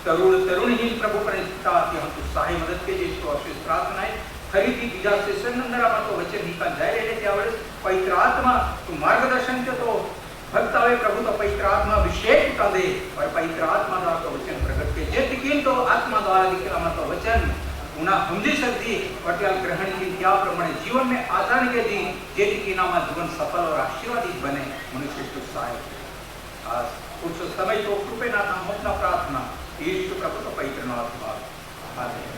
तरुण तरुणही प्रभू परिस्थिती हम उत्साही मदत के यीशु अशीष प्रार्थना आहे खरी ती बीजा सेशन नंतर तो वचन ही का जाय रहे त्यावेळेस पवित्र आत्मा तू मार्गदर्शन के तो भक्त आवे प्रभु तो पवित्र आत्मा अभिषेक का दे और पवित्र आत्मा द्वारा तो वचन प्रकट के जे तिकील तो आत्मा द्वारा दिखला तो वचन पुन्हा समझी सकती और त्याला ग्रहण की त्याप्रमाणे जीवन में आचरण के दी जे तिकीनामा जीवन सफल और आशीर्वादित बने मनुष्य उत्साह आज कुछ समय तो कृपे ना हम अपना प्रार्थना यीशु प्रभु तो पवित्र नाम आमीन।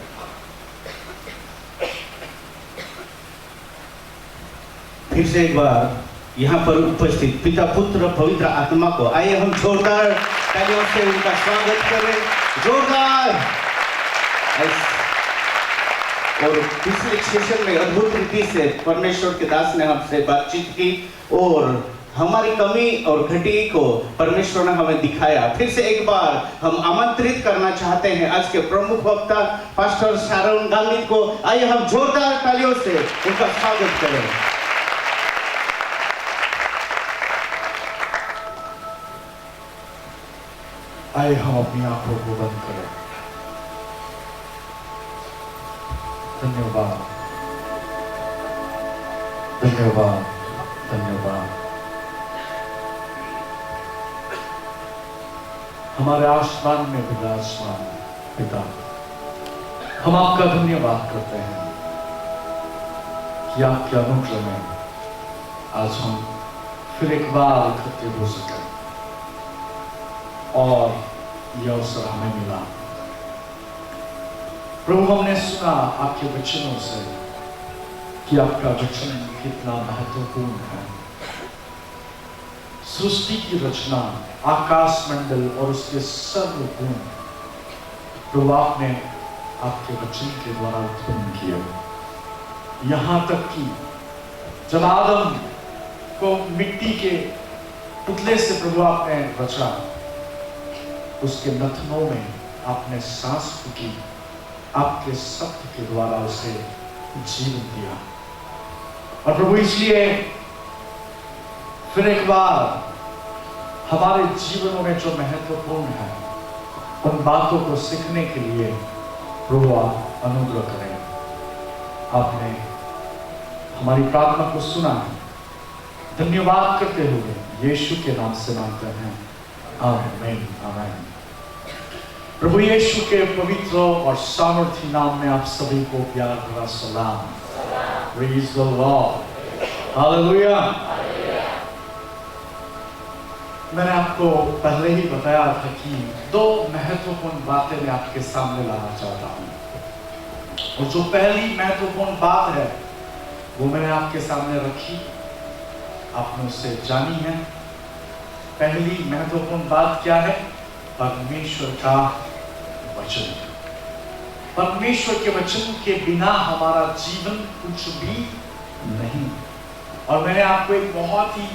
फिर से एक बार यहाँ पर उपस्थित पिता पुत्र पवित्र आत्मा को आइए हम जोरदार तालियों से उनका स्वागत करें, जोरदार। और पिछले सेशन में अद्भुत रीति से परमेश्वर के दास ने हमसे बातचीत की और हमारी कमी और घटी को परमेश्वर ने हमें दिखाया। फिर से एक बार हम आमंत्रित करना चाहते हैं आज के प्रमुख वक्ता पास्टर शारोन गामित को, आइए हम जोरदार तालियों से उनका स्वागत करें। आइए हम अपनी आंखों को बंद करें। धन्यवाद धन्यवाद धन्यवाद। हमारे आसमान में विराजमान पिता, हम आपका धन्यवाद करते हैं कि आपके अनुग्रह में आज हम फिर एक बार इकट्ठे हो सके और यह अवसर हमें मिला। प्रभु, हमने सुना आपके वचनों से कि आपका वचन कितना महत्वपूर्ण है। सृष्टि की रचना, आकाश मंडल और उसके सर्व गुण प्रभु आपने आपके वचन के द्वारा उत्पन्न किया। यहां तक कि जब आदम को मिट्टी के पुतले से प्रभु आपने रचा, उसके नथनों में आपने सांस फूकी, आपके शब्द के द्वारा उसे जीवन दिया। और प्रभु इसलिए फिर एक बार हमारे जीवनों में जो महत्वपूर्ण है उन बातों को सीखने के लिए प्रभु आप अनुग्रह करें। आपने हमारी प्रार्थना को सुना है, धन्यवाद करते हुए यीशु के नाम से मांगते हैं, आमीन आमीन। प्रभु यीशु के पवित्र और सामर्थी नाम में आप सभी को प्यार भरा सलाम। Praise the Lord, hallelujah. मैंने आपको पहले ही बताया था कि दो महत्वपूर्ण बातें मैं आपके सामने लाना चाहता हूं। और जो पहली महत्वपूर्ण बात है वो मैंने आपके सामने रखी, आपने उससे जानी है। पहली महत्वपूर्ण बात क्या है? परमेश्वर का वचन। परमेश्वर के वचन के बिना हमारा जीवन कुछ भी नहीं। और मैंने आपको एक बहुत ही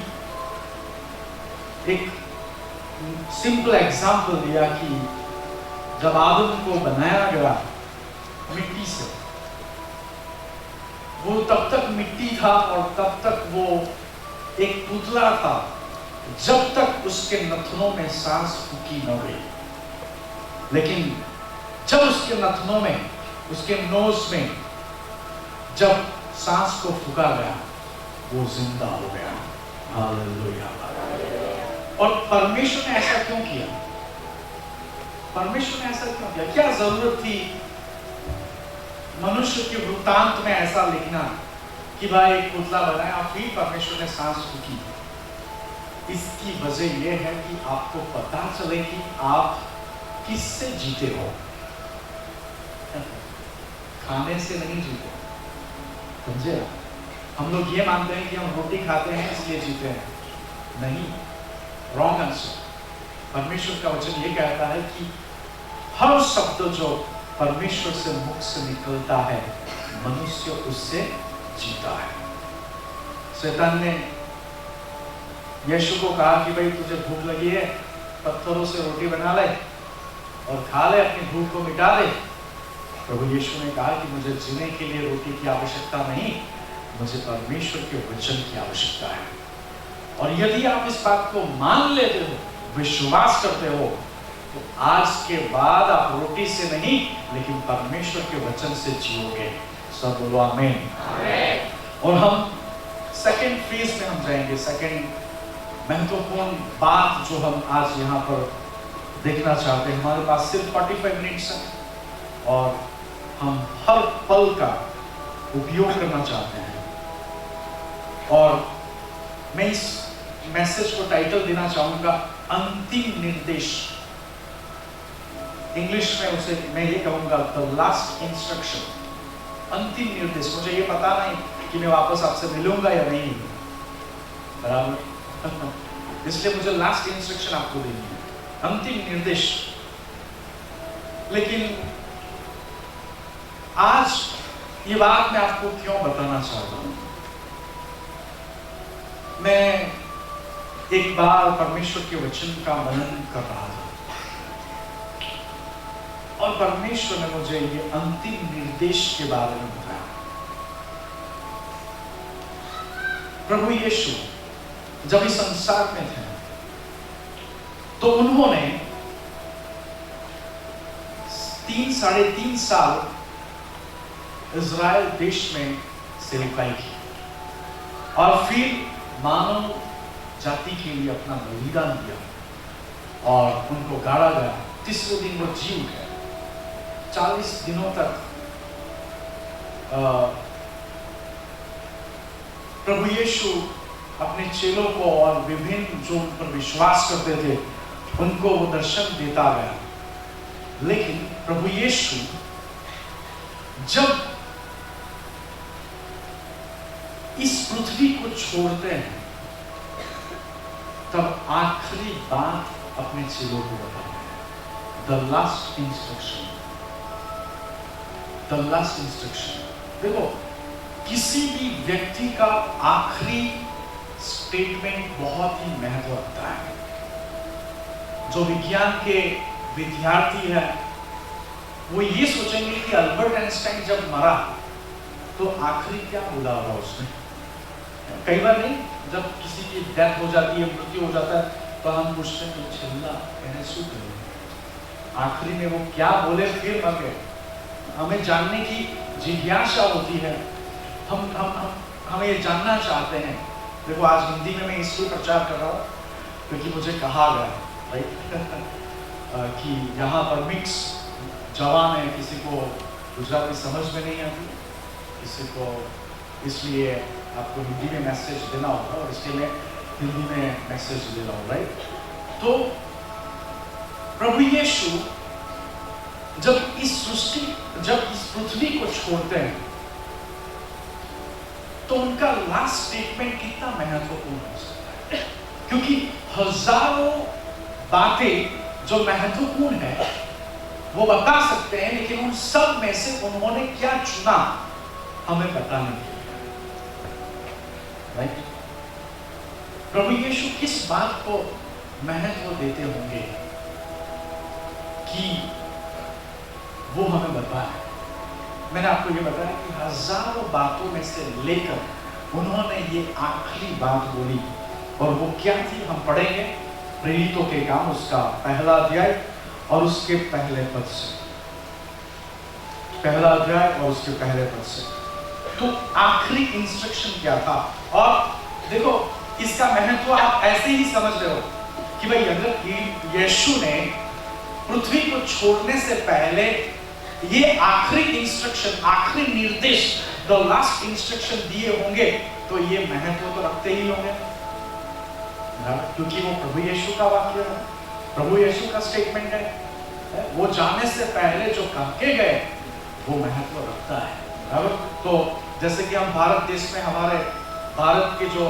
एक सिंपल एग्जाम्पल दिया कि जब आदम को बनाया गया मिट्टी से, वो तब तक मिट्टी था और तब तक वो एक पुतला था जब तक उसके नथनों में सांस फूकी न गई। लेकिन जब उसके नथनों में, उसके नोज में जब सांस को फूका गया, वो जिंदा हो गया। हालेलुया। और परमेश्वर ने ऐसा क्यों किया? परमेश्वर ने ऐसा क्यों किया? क्या जरूरत थी मनुष्य के वृत्तांत में ऐसा लिखना कि भाई एक पुतला बनाया फिर परमेश्वर ने सांस फूकी? इसकी वजह यह है कि आपको पता चले कि आप किससे जीते हो। खाने से नहीं जीते, समझे? हम लोग ये मानते हैं कि हम रोटी खाते हैं इसलिए जीते हैं। नहीं, रॉन्ग आंसर। परमेश्वर का वचन ये कहता है कि हर शब्द जो परमेश्वर से मुख से निकलता है मनुष्य उससे जीता है। शैतान ने यीशु को कहा कि भाई तुझे भूख लगी है, पत्थरों से रोटी बना ले और खा ले, अपनी भूख को मिटा दे। प्रभु यीशु ने कहा कि मुझे जीने के लिए रोटी की आवश्यकता नहीं, मुझे परमेश्वर के वचन की आवश्यकता है। और यदि आप इस बात को मान लेते हो, विश्वास करते हो, तो आज के बाद आप रोटी से नहीं लेकिन परमेश्वर के वचन से जियोगे। सब बोलो आमीन। और हम सेकंड फेज में हम जाएंगे। सेकंड महत्वपूर्ण बात जो हम आज यहाँ पर देखना चाहते हैं, हमारे पास सिर्फ 45 मिनट्स है और हम हर पल का उपयोग करना चाहते हैं। और मैं इस मैसेज को टाइटल देना चाहूंगा अंतिम निर्देश। इंग्लिश में उसे मैं ये कहूंगा द लास्ट इंस्ट्रक्शन। अंतिम निर्देश। मुझे ये पता नहीं कि मैं वापस आपसे मिलूंगा या नहीं, बराबर इसलिए मुझे लास्ट इंस्ट्रक्शन आपको देनी है, अंतिम निर्देश। लेकिन आज ये बात मैं आपको क्यों बताना चाहता हूं। मैं एक बार परमेश्वर के वचन का मनन कर रहा था और परमेश्वर ने मुझे ये अंतिम निर्देश के बारे में बताया। प्रभु यीशु जब इस संसार में थे तो उन्होंने 3-3.5 साल इज़राइल देश में सेवकाई की और फिर मानव जाति के लिए अपना बलिदान दिया और उनको गाड़ा गया। तीसरे दिन वो जी उठे। 40 दिनों तक प्रभु यीशु अपने चेलों को और विभिन्न जो उन पर विश्वास करते थे उनको वो दर्शन देता गया। लेकिन प्रभु यीशु जब इस पृथ्वी को छोड़ते हैं तब आखिरी बात अपने चेलों को बताते हैं। The last instruction, the last instruction. देखो, किसी भी व्यक्ति का आखिरी स्टेटमेंट बहुत ही महत्व रखता है। जो विज्ञान के विद्यार्थी है वो ये सोचेंगे कि अल्बर्ट आइंस्टाइन जब मरा तो आखिरी क्या बोला होगा उसने। कई बार नहीं, जब किसी की डेथ हो जाती है, मृत्यु हो जाता है, तो हम पूछते हैं तो छिल्ला कहने शू करें, आखिरी में वो क्या बोले फिर मर गए। हमें जानने की जिज्ञासा होती है, हम ये जानना चाहते हैं। देखो, आज हिंदी में मैं इसलिए प्रचार कर रहा हूँ क्योंकि मुझे कहा गया कि यहाँ पर मिक्स जवान है, किसी को गुजराती समझ में नहीं आती, किसी को, इसलिए आपको हिंदी में मैसेज देना होगा और इसलिए मैं हिंदी में मैसेज दे रहा हूँ, राइट। तो प्रभु यीशु जब इस पृथ्वी को छोड़ते हैं तो उनका लास्ट स्टेटमेंट कितना महत्वपूर्ण हो सकता है, क्योंकि हजारों बातें जो महत्वपूर्ण है वो बता सकते हैं, लेकिन उन सब में से उन्होंने क्या चुना हमें पता नहीं, राइट। प्रभु यीशु किस बात को महत्व देते होंगे कि वो हमें बताए। मैंने आपको ये बताया कि हजारों बातों में से लेकर उन्होंने ये आखिरी बात बोली, और वो क्या थी हम पढ़ेंगे प्रेरितों के काम उसका 1 अध्याय और उसके पहले पद से। 1 अध्याय और उसके पहले पद से तो आखिरी इंस्ट्रक्शन क्या था। और देखो, इसका महत्व आप ऐसे ही समझ रहे हो कि भाई अगर यीशु ने पृथ्वी को छोड़ने से पहले ये आखिरी इंस्ट्रक्शन, आखिरी निर्देश, द लास्ट इंस्ट्रक्शन दिए होंगे तो ये महत्व तो रखते ही होंगे, क्योंकि वो प्रभु यीशु का वाक्य है, प्रभु यीशु का स्टेटमेंट है। वो जाने से पहले जो करके गए वो महत्व रखता है। तो जैसे कि हम भारत देश में, हमारे भारत के जो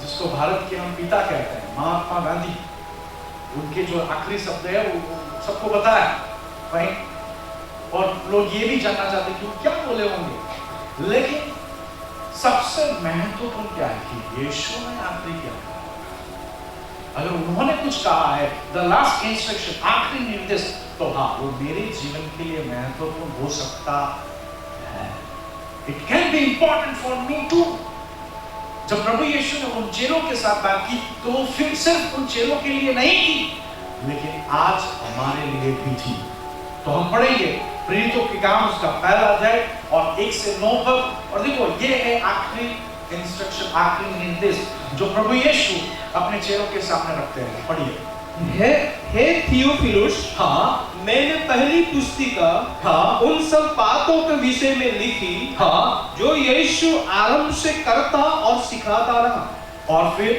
जिसको भारत के हम पिता कहते हैं, महात्मा गांधी, उनके जो आखिरी शब्द है वो सबको पता है, राइट। और लोग ये भी जानना चाहते हैं कि क्या बोले होंगे, लेकिन सबसे महत्वपूर्ण क्या है कि यीशु ने आखिरी क्या कहा। अगर उन्होंने कुछ कहा है, द लास्ट इंस्ट्रक्शन, आखिरी निर्देश, तो हाँ, वो मेरे जीवन के लिए महत्वपूर्ण हो सकता है। It can be important for me too. जब प्रभु यीशु ने उन चेलों के साथ बात की तो फिर सिर्फ उन चेलों के लिए नहीं की, लेकिन आज हमारे लिए भी थी। तो हम पढ़ेंगे प्रेरितों के काम उसका पहला अध्याय और 1 से 9 तक। और देखो ये है आखिरी इंस्ट्रक्शन, आखिरी निर्देश जो प्रभु यीशु अपने चेलों के सामने रखते हैं। पढ़िए। हे थियोफिलुस, हाँ, मैंने पहली पुस्तिका हाँ, उन सब बातों के विषय में लिखी हाँ, जो यीशु आरंभ से करता और सिखाता रहा। और फिर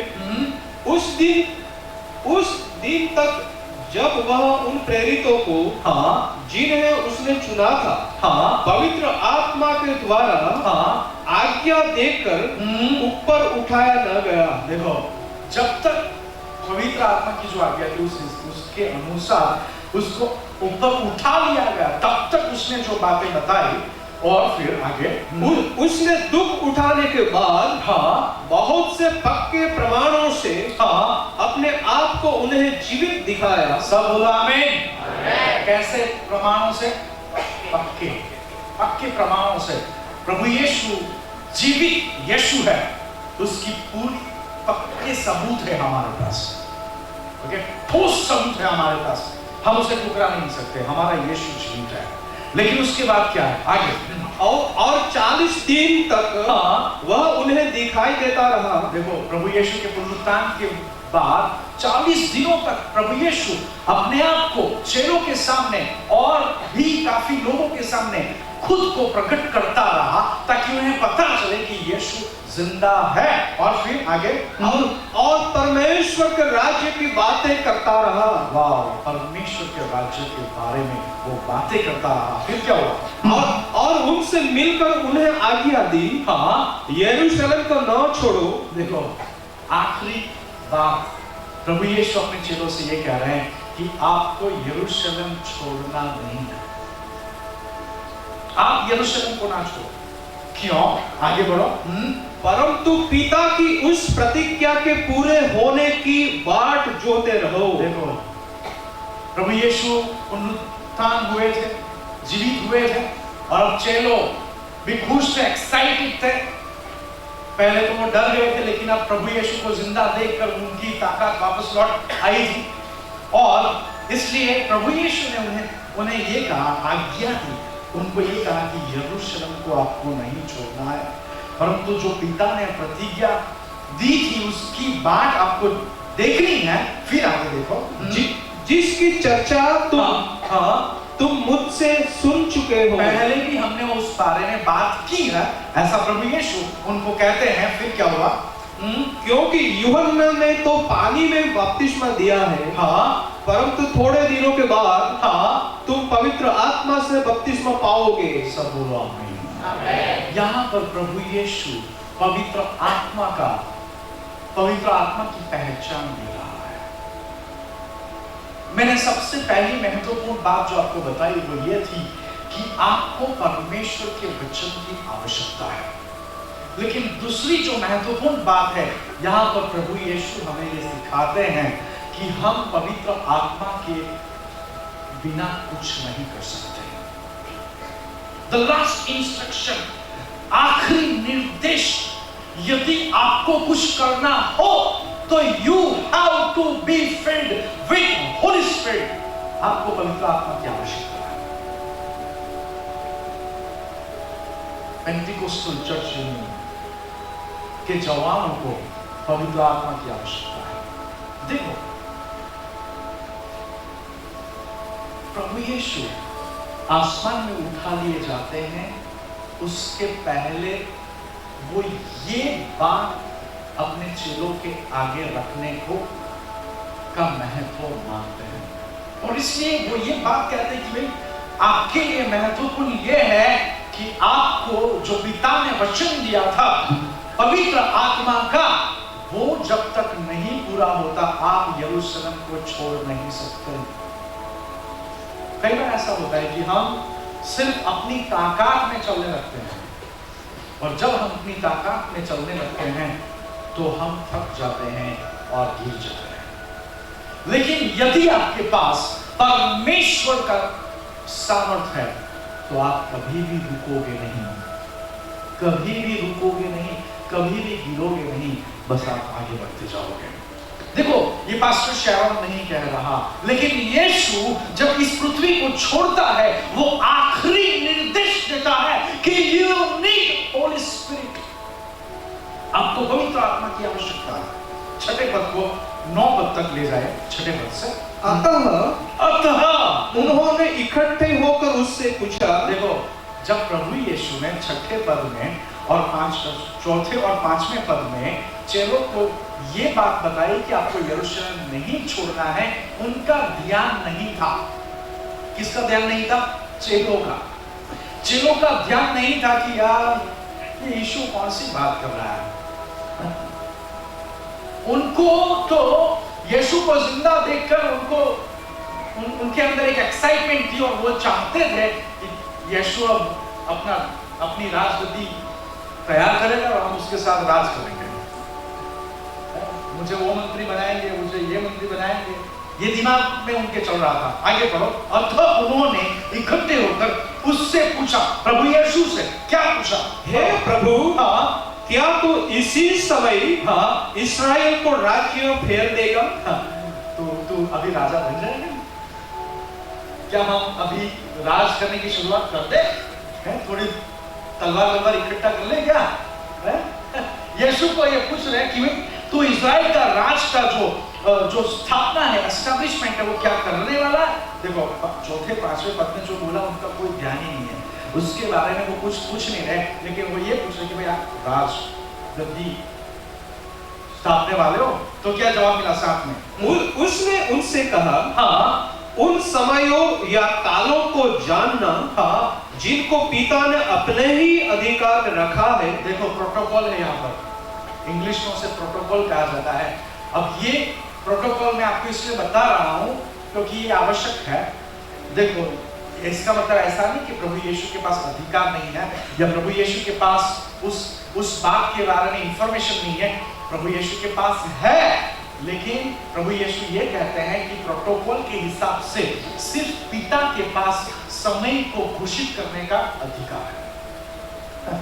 उस दिन तक जब वह उन प्रेरितों को, हाँ, जिन्हें उसने चुना था, हाँ, पवित्र आत्मा के द्वारा, हाँ, आज्ञा देकर ऊपर उठाया न गया। देखो, जब तक पवित्र आत्मा की जो आज्ञा थी उसके अनुसार उसको ऊपर उठा लिया गया, तब तक उसने जो बातें बताई। और फिर आगे उसने दुख उठाने के बाद, हाँ, बहुत से पक्के प्रमाणों से, हाँ, अपने आप को उन्हें जीवित दिखाया। सब बोला आमीन। कैसे प्रमाणों से? पक्के पक्के प्रमाणों से। प्रभु यीशु जीवित यीशु है, उसकी पूरी पक्के सबूत है हमारे पास। ओके, ठोस सबूत है हमारे पास, हम उसे ठुकरा नहीं सकते। हमारा यीशु जीवित है। लेकिन उसके बाद क्या है आगे? और 40 दिन तक, हाँ, वह उन्हें दिखाई देता रहा। देखो, प्रभु यीशु के पुनरुत्थान के बाद 40 दिनों तक प्रभु यीशु अपने आप को चेलों के सामने और भी काफी लोगों के सामने खुद को प्रकट करता रहा, ताकि उन्हें पता चले कि यीशु जिंदा है। और फिर आगे और परमेश्वर के राज्य की बातें करता रहा। वाह, परमेश्वर के राज्य के बारे में वो बातें करता रहा। फिर क्या हुआ? और उनसे मिलकर उन्हें आज्ञा दी, हाँ, यरूशलेम को न छोड़ो। देखो, आखिरी बात प्रभु यीशु अपने चेलों से ये कह रहे हैं कि आपको यरूशलेम छोड़ना नहीं है। आप यरूशलेम को ना छोड़ो। क्यों? आगे बढ़ो। परंतु पिता की उस प्रतिज्ञा के पूरे होने की बाट जोते रहो। देखो, प्रभु यीशु पुनरुत्थान हुए थे, जीवित हुए थे, और अब चेलो भी खुश थे, एक्साइटेड थे। पहले तो वो डर गए थे, लेकिन अब प्रभु यीशु को जिंदा देखकर उनकी ताकत वापस लौट आई थी। और इसलिए प्रभु यीशु ने उन्हें ये कहा, आज्ञा दी, उनको ये कहा कि यरूशलेम को आपको नहीं छोड़ना है, परंतु जो पिता ने प्रतिज्ञा दी थी उसकी बाट आपको देखनी है। फिर आगे देखो, जिसकी चर्चा तुम मुझसे सुन चुके हो। पहले भी हमने उस बारे में बात की है, ऐसा प्रभु यीशु उनको कहते हैं। फिर क्या हुआ? क्योंकि यूहन्ना ने तो पानी में बपतिस्मा दिया है, हाँ, परंतु थोड़े दिनों के बाद, हाँ, तुम पवित्र आत्मा से बपतिस्मा पाओगे। सब बोलो आमीन। यहाँ पर प्रभु यीशु पवित्र आत्मा की पहचान दे रहा है। मैंने सबसे पहली महत्वपूर्ण बात जो आपको बताई वो ये थी कि आपको परमेश्वर के वचन की आवश्यकता है। लेकिन दूसरी जो महत्वपूर्ण बात है, यहाँ पर प्रभु यीशु हमें ये सिखाते हैं कि हम पवित्र आत्मा के बिना कुछ नहीं कर सकते। The last instruction, आखिरी निर्देश, यदि आपको कुछ करना हो तो you have to be filled with Holy Spirit। आपको पवित्र आत्मा की आवश्यकता है। पेंटिकोस्टल चर्च के जवानों को पवित्र आत्मा की आवश्यकता है। देखो, प्रभु यीशु आसमान में उठा लिए जाते हैं, उसके पहले वो ये बात अपने चेलों के आगे रखने को का महत्व मानते हैं। और इसलिए वो ये बात कहते हैं कि भाई आपके लिए महत्वपूर्ण ये है कि आपको जो पिता ने वचन दिया था पवित्र आत्मा का, वो जब तक नहीं पूरा होता आप यरूशलेम को छोड़ नहीं सकते। कई बार ऐसा होता है कि हम सिर्फ अपनी ताकत में चलने लगते हैं, और जब हम अपनी ताकत में चलने लगते हैं तो हम थक जाते हैं और गिर जाते हैं। लेकिन यदि आपके पास परमेश्वर का सामर्थ्य है तो आप कभी भी रुकोगे नहीं, कभी भी रुकोगे नहीं, कभी भी गिरोगे नहीं, बस आप आगे बढ़ते जाओगे। देखो, ये पास्टर शैरोन नहीं कह रहा, लेकिन यीशु जब इस पृथ्वी को छोड़ता है वो आखिरी निर्देश देता है कि यू नीड होली स्पिरिट, आपको पवित्र आत्मा की आवश्यकता है। छठे पद को 9 पद तक ले जाए, छठे पद से। अतः उन्होंने इकट्ठे होकर उससे पूछा। देखो, जब प्रभु यीशु ने छठे पद में और चौथे और 5वें पद में चेलों को ये बात बताई कि आपको यरूशलेम नहीं छोड़ना है, उनका ध्यान नहीं था। किसका ध्यान नहीं था? चेलों का। चेलों का ध्यान नहीं था कि यार ये यीशु कौन सी बात कर रहा है। उनको तो यीशु को जिंदा देखकर उनके अंदर एक एक्साइटमेंट थी और वो चाहते थे कि यीशु अब अपनी राजगद्दी तैयार करेगा और हम उसके साथ राज करेंगे। मुझे वो मंत्री बनाएंगे, मुझे ये मंत्री बनाएंगे, ये दिमाग में उनके चल रहा था। आगे पढ़ो। अतः उन्होंने इकट्ठे होकर उससे पूछा, प्रभु यीशु से क्या पूछा? हे प्रभु, क्या तू इसी समय इस्राएल को राज्य फेर देगा? तू अभी राजा बन जाएगा? क्या हम अभी राज करने की शुरुआत कर दे? थोड़ी तलवार इकट्ठा कर ले क्या? यीशु को ये पूछ रहे हैं कि तू इस्राएल का राज का जो स्थापना है, एस्टैब्लिशमेंट है, वो क्या करने वाला है? देखो, चौथे 5वें पद में जो बोला उनका कोई ध्यान ही नहीं है, उसके बारे में वो कुछ पूछ नहीं रहे, लेकिन वो ये पूछ रहे कि भाई आप राज गद्दी स्थापने वाले हो? तो क्या जवाब मिला साथ में? उसने उनसे कहा, उन समयों या कालों को जानना जिनको पिता ने अपने ही अधिकार में रखा है। देखो, प्रोटोकॉल है यहाँ पर, इंग्लिश में उसे प्रोटोकॉल कहा जाता है। अब ये प्रोटोकॉल मैं आपको इसलिए बता रहा हूँ क्योंकि ये आवश्यक है। देखो, इसका मतलब ऐसा नहीं कि प्रभु यीशु के पास अधिकार नहीं है या प्रभु यीशु के पास उस बात के बारे में इंफॉर्मेशन नहीं है। प्रभु यीशु के पास है, लेकिन प्रभु यीशु ये कहते हैं कि प्रोटोकॉल के हिसाब से सिर्फ पिता के पास समय को घोषित करने का अधिकार है।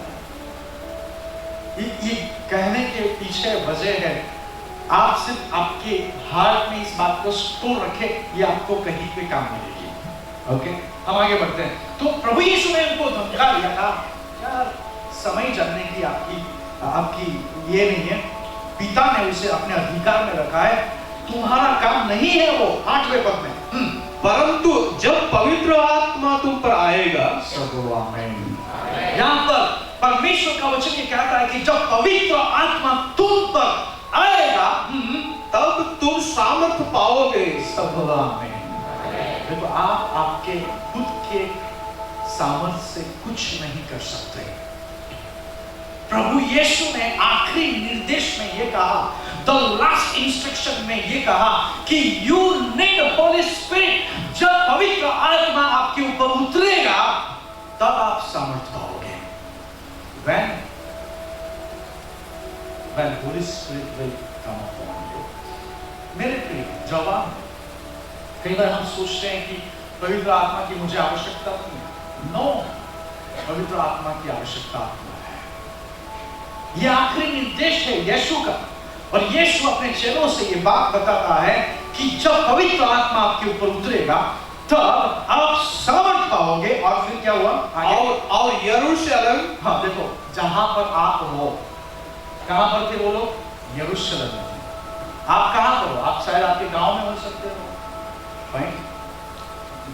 ये कहने के पीछे वजह है, आप सिर्फ आपके हार्ट में इस बात को स्टोर रखें, ये आपको कहीं पे काम मिलेगी। ओके, हम आगे बढ़ते हैं। तो प्रभु यीशु ने उनको धमका दिया था, यार समय जानने की आपकी ये नहीं है, पिता ने उसे अपने अधिकार में रखा है, तुम्हारा काम नहीं है वो। 8वें पद में, परंतु जब पवित्र आत्मा तुम पर आएगा। यहाँ पर परमेश्वर का वचन ये कहता है कि जब पवित्र आत्मा तुम पर आएगा तब तुम सामर्थ पाओगे। देखो, आप आपके खुद के सामर्थ से कुछ नहीं कर सकते। प्रभु यीशु ने आखिरी निर्देश में ये कहा, द लास्ट इंस्ट्रक्शन में ये कहा कि यू नीड होली स्पिरिट। जब पवित्र आत्मा आपके ऊपर उतरेगा तब आप सामर्थ पाओगे। When Holy Spirit will come upon you। मेरे प्रिय जवान, कई बार हम सोचते हैं कि पवित्र आत्मा की मुझे आवश्यकता नहीं है। नो, पवित्र आत्मा की आवश्यकता आपको है। यह आखिरी निर्देश है यीशु का, और यीशु अपने चेलों से ये बात बताता है कि जब पवित्र आत्मा आपके ऊपर उतरेगा तब आप सामर्थ पाओगे। और फिर क्या हुआ? और यरूशलेम, देखो, जहां पर आप हो, कहां पर थे वो लोग? यरूशलेम में। आप कहां पर हो? आप शायद आपके गांव में हो सकते हो, right?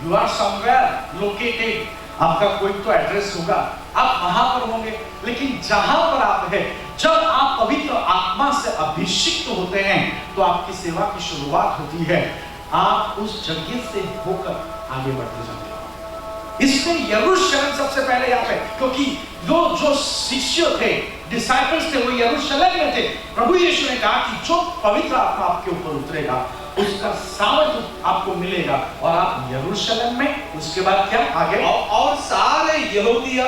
You are somewhere located, आपका कोई तो एड्रेस होगा, आप वहां पर होंगे। लेकिन जहां पर आप हैं, जब आप पवित्र आत्मा से अभिषिक्त होते हैं तो आपकी सेवा की शुरुआत होती है। आप उस जगह से होकर आगे बढ़ते जाते हो। इसमें यरूशलेम सबसे पहले यहाँ पे, क्योंकि जो शिष्य थे, डिसाइपल्स थे, वो यरूशलेम में थे। प्रभु यीशु ने कहा कि जो पवित्र आत्मा आपके ऊपर उतरेगा उसका सामर्थ्य आपको मिलेगा और आप यरूशलेम में। उसके बाद क्या आगे? और सारे यहूदिया,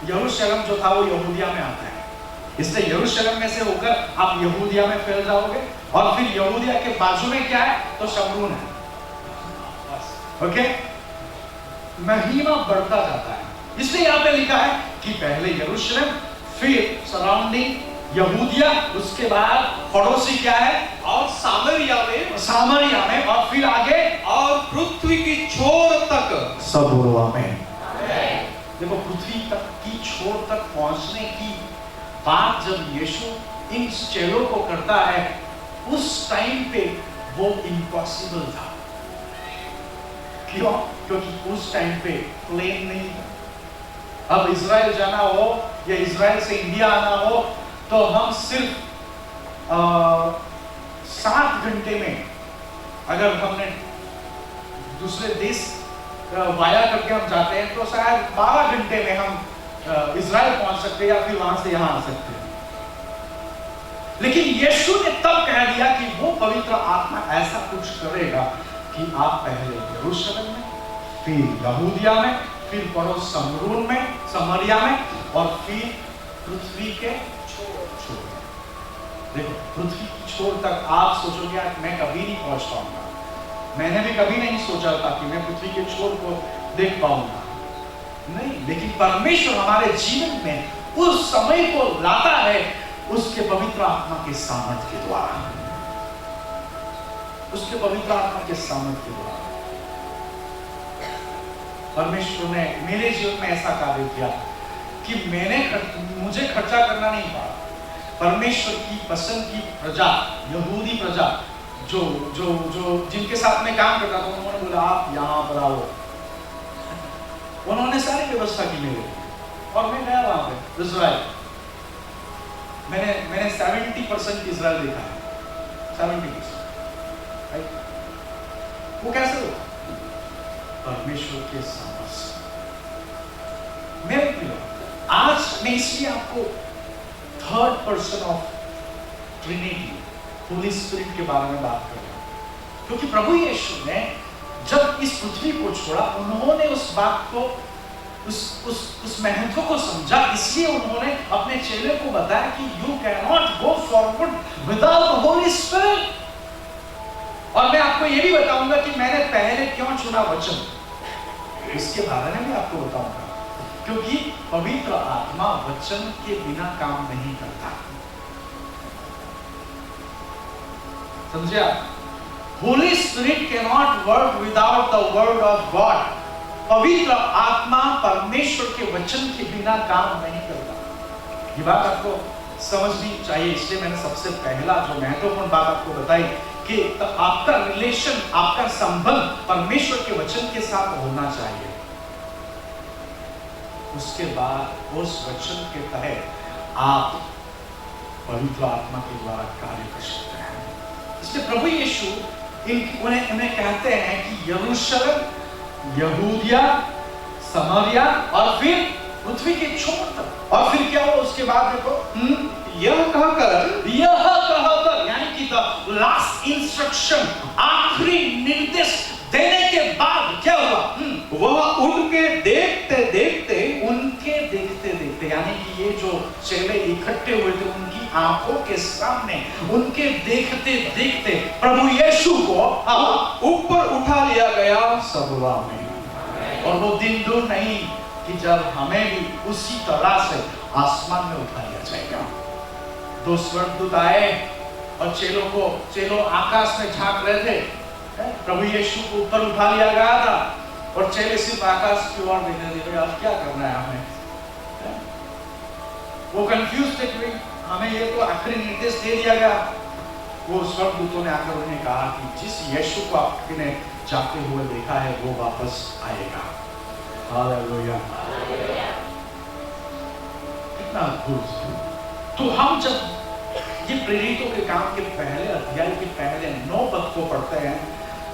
यरूशलेम जो था वो यहूदिया में आता है, इसलिए यरूशलेम में से होकर आप यहूदिया में फैल जाओगे। और फिर यहूदिया के बाजू में क्या है? तो शमरून है। ओके, महिमा बढ़ता जाता है। इसलिए यहाँ पे लिखा है कि पहले यरूशलेम, फिर सराउंडिंग यहूदिया, उसके बाद पड़ोसी क्या है? और सामरिया में और फिर आगे और पृथ्वी की छोर तक। सब बोलो आमीन। देखो, पृथ्वी तक की छोर तक पहुंचने की बात जब यीशु इन चेलों को करता है, उस टाइम पे वो इम्पॉसिबल था। क्यों? क्योंकि उस टाइम पे प्लेन नहीं था। अब इजराइल जाना हो या इजराइल से इंडिया आना हो तो हम सिर्फ 7 घंटे में, अगर हमने दूसरे देश वाया करके हम जाते हैं तो शायद 12 घंटे में हम इजराइल पहुंच सकते हैं या फिर वहां से यहां आ सकते हैं। लेकिन यीशु ने तब कह दिया कि वो पवित्र आत्मा ऐसा कुछ करेगा कि आप पहले यरूशलेम में, फिर यहूदिया में, फिर पड़ोस समरून में, समरिया में, और फिर पृथ्वी के छोर। देखो, पृथ्वी की छोर तक आप सोचोगे मैं कभी नहीं पहुंच पाऊंगा। मैंने भी कभी नहीं सोचा था कि मैं पृथ्वी के छोर को देख पाऊंगा, नहीं। लेकिन परमेश्वर हमारे जीवन में उस समय को लाता है उसके पवित्र आत्मा के सामर्थ्य के द्वारा, उसके पवित्र आत्मा के सामर्थ्य के द्वारा। परमेश्वर ने मेरे जीवन में ऐसा कार्य किया कि मुझे खर्चा करना नहीं पड़ा। परमेश्वर की पसंद की प्रजा, यहूदी प्रजा, जो जो जो जिनके साथ मैं काम करता था, उन्होंने बोला आप यहाँ पर आओ। उन्होंने सारी व्यवस्था की मेरे लिए, और मैं गया वहां पे इजराइल। मैंने 70% इजराइल देखा है, 70%, राइट? वो कैसे हुआ? परमेश्वर के सामर्थ्य। मेरे प्रिय, आज मैं इसलिए आपको third person of Trinity, Holi spirit के बारे में बात कर रहा हूं, क्योंकि प्रभु यीशु ने जब इस पृथ्वी को छोड़ा, उन्होंने उस बात को, उस महत्व को समझा। इसलिए उन्होंने अपने चेले को बताया कि you can not go forward without the Holi spirit. और मैं आपको यह भी बताऊंगा कि मैंने पहले क्यों चुना वचन, इसके बारे में भी आपको बताऊंगा। क्योंकि पवित्र आत्मा वचन के बिना काम नहीं करता, समझे आप? Holi spirit can not work without the word of God. पवित्र आत्मा परमेश्वर के वचन के बिना काम नहीं करता। ये बात आपको समझनी चाहिए। इसलिए मैंने सबसे पहला जो महत्वपूर्ण बात आपको बताई कि आपका रिलेशन, आपका संबंध परमेश्वर के वचन के साथ होना चाहिए। उसके बाद उस वचन के तहत आप पवित्र आत्मा के द्वारा कार्य कर सकते हैं। इसलिए प्रभु यीशु उन्हें कहते हैं कि यरूशलेम, यहूदिया, समरिया और फिर पृथ्वी के छोर तक। और फिर क्या हुआ उसके बाद? देखो, यह कहकर यानी कि द लास्ट इंस्ट्रक्शन, आखिरी निर्देश देने के बाद क्या हुआ? वह उनके देखते देखते, यानी कि ये जो चेले इकट्ठे हुए थे, उनकी आंखों के सामने, उनके देखते देखते प्रभु यीशु को ऊपर उठा लिया गया। सब में। और वो दिन दूर नहीं कि जब हमें भी उसी तरह से आसमान में उठा लिया जाएगा। 2 स्वर्गदूत आए और चेलों आकाश में झांक रहे थे। प्रभु यीशु को ऊपर उठा लिया गया था और चेले सिर्फ आकाश की ओर देख रहे थे, अब क्या करना है हमें? वो कंफ्यूज थे कि हमें ये तो आखिरी निर्देश दे दिया गया। वो स्वर्गदूतों ने आकर उन्हें कहा कि जिस यीशु को आपने जाते हुए देखा है वो वापस आएगा। हालेलुया, कितना अद्भुत। तो हम जब ये प्रेरितों के काम के पहले अध्याय के पहले 9 पद को पढ़ते हैं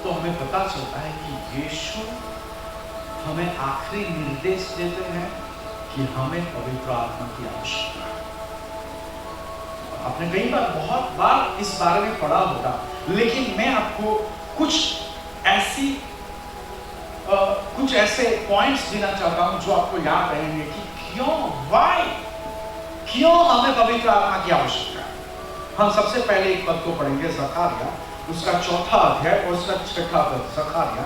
तो हमें पता चलता है कि यीशु हमें आखिरी निर्देश देते हैं कि हमें पवित्र आत्मा की आवश्यकता है। आपने कई बार, बहुत बार इस बारे में पढ़ा होगा, लेकिन मैं आपको कुछ ऐसे पॉइंट्स देना चाहता हूं जो आपको याद रहेंगे कि क्यों हमें पवित्र आत्मा की आवश्यकता है। हम सबसे पहले एक पद को पढ़ेंगे, जकरिया उसका 4था अध्याय और उसका 6ठा पद। जकरिया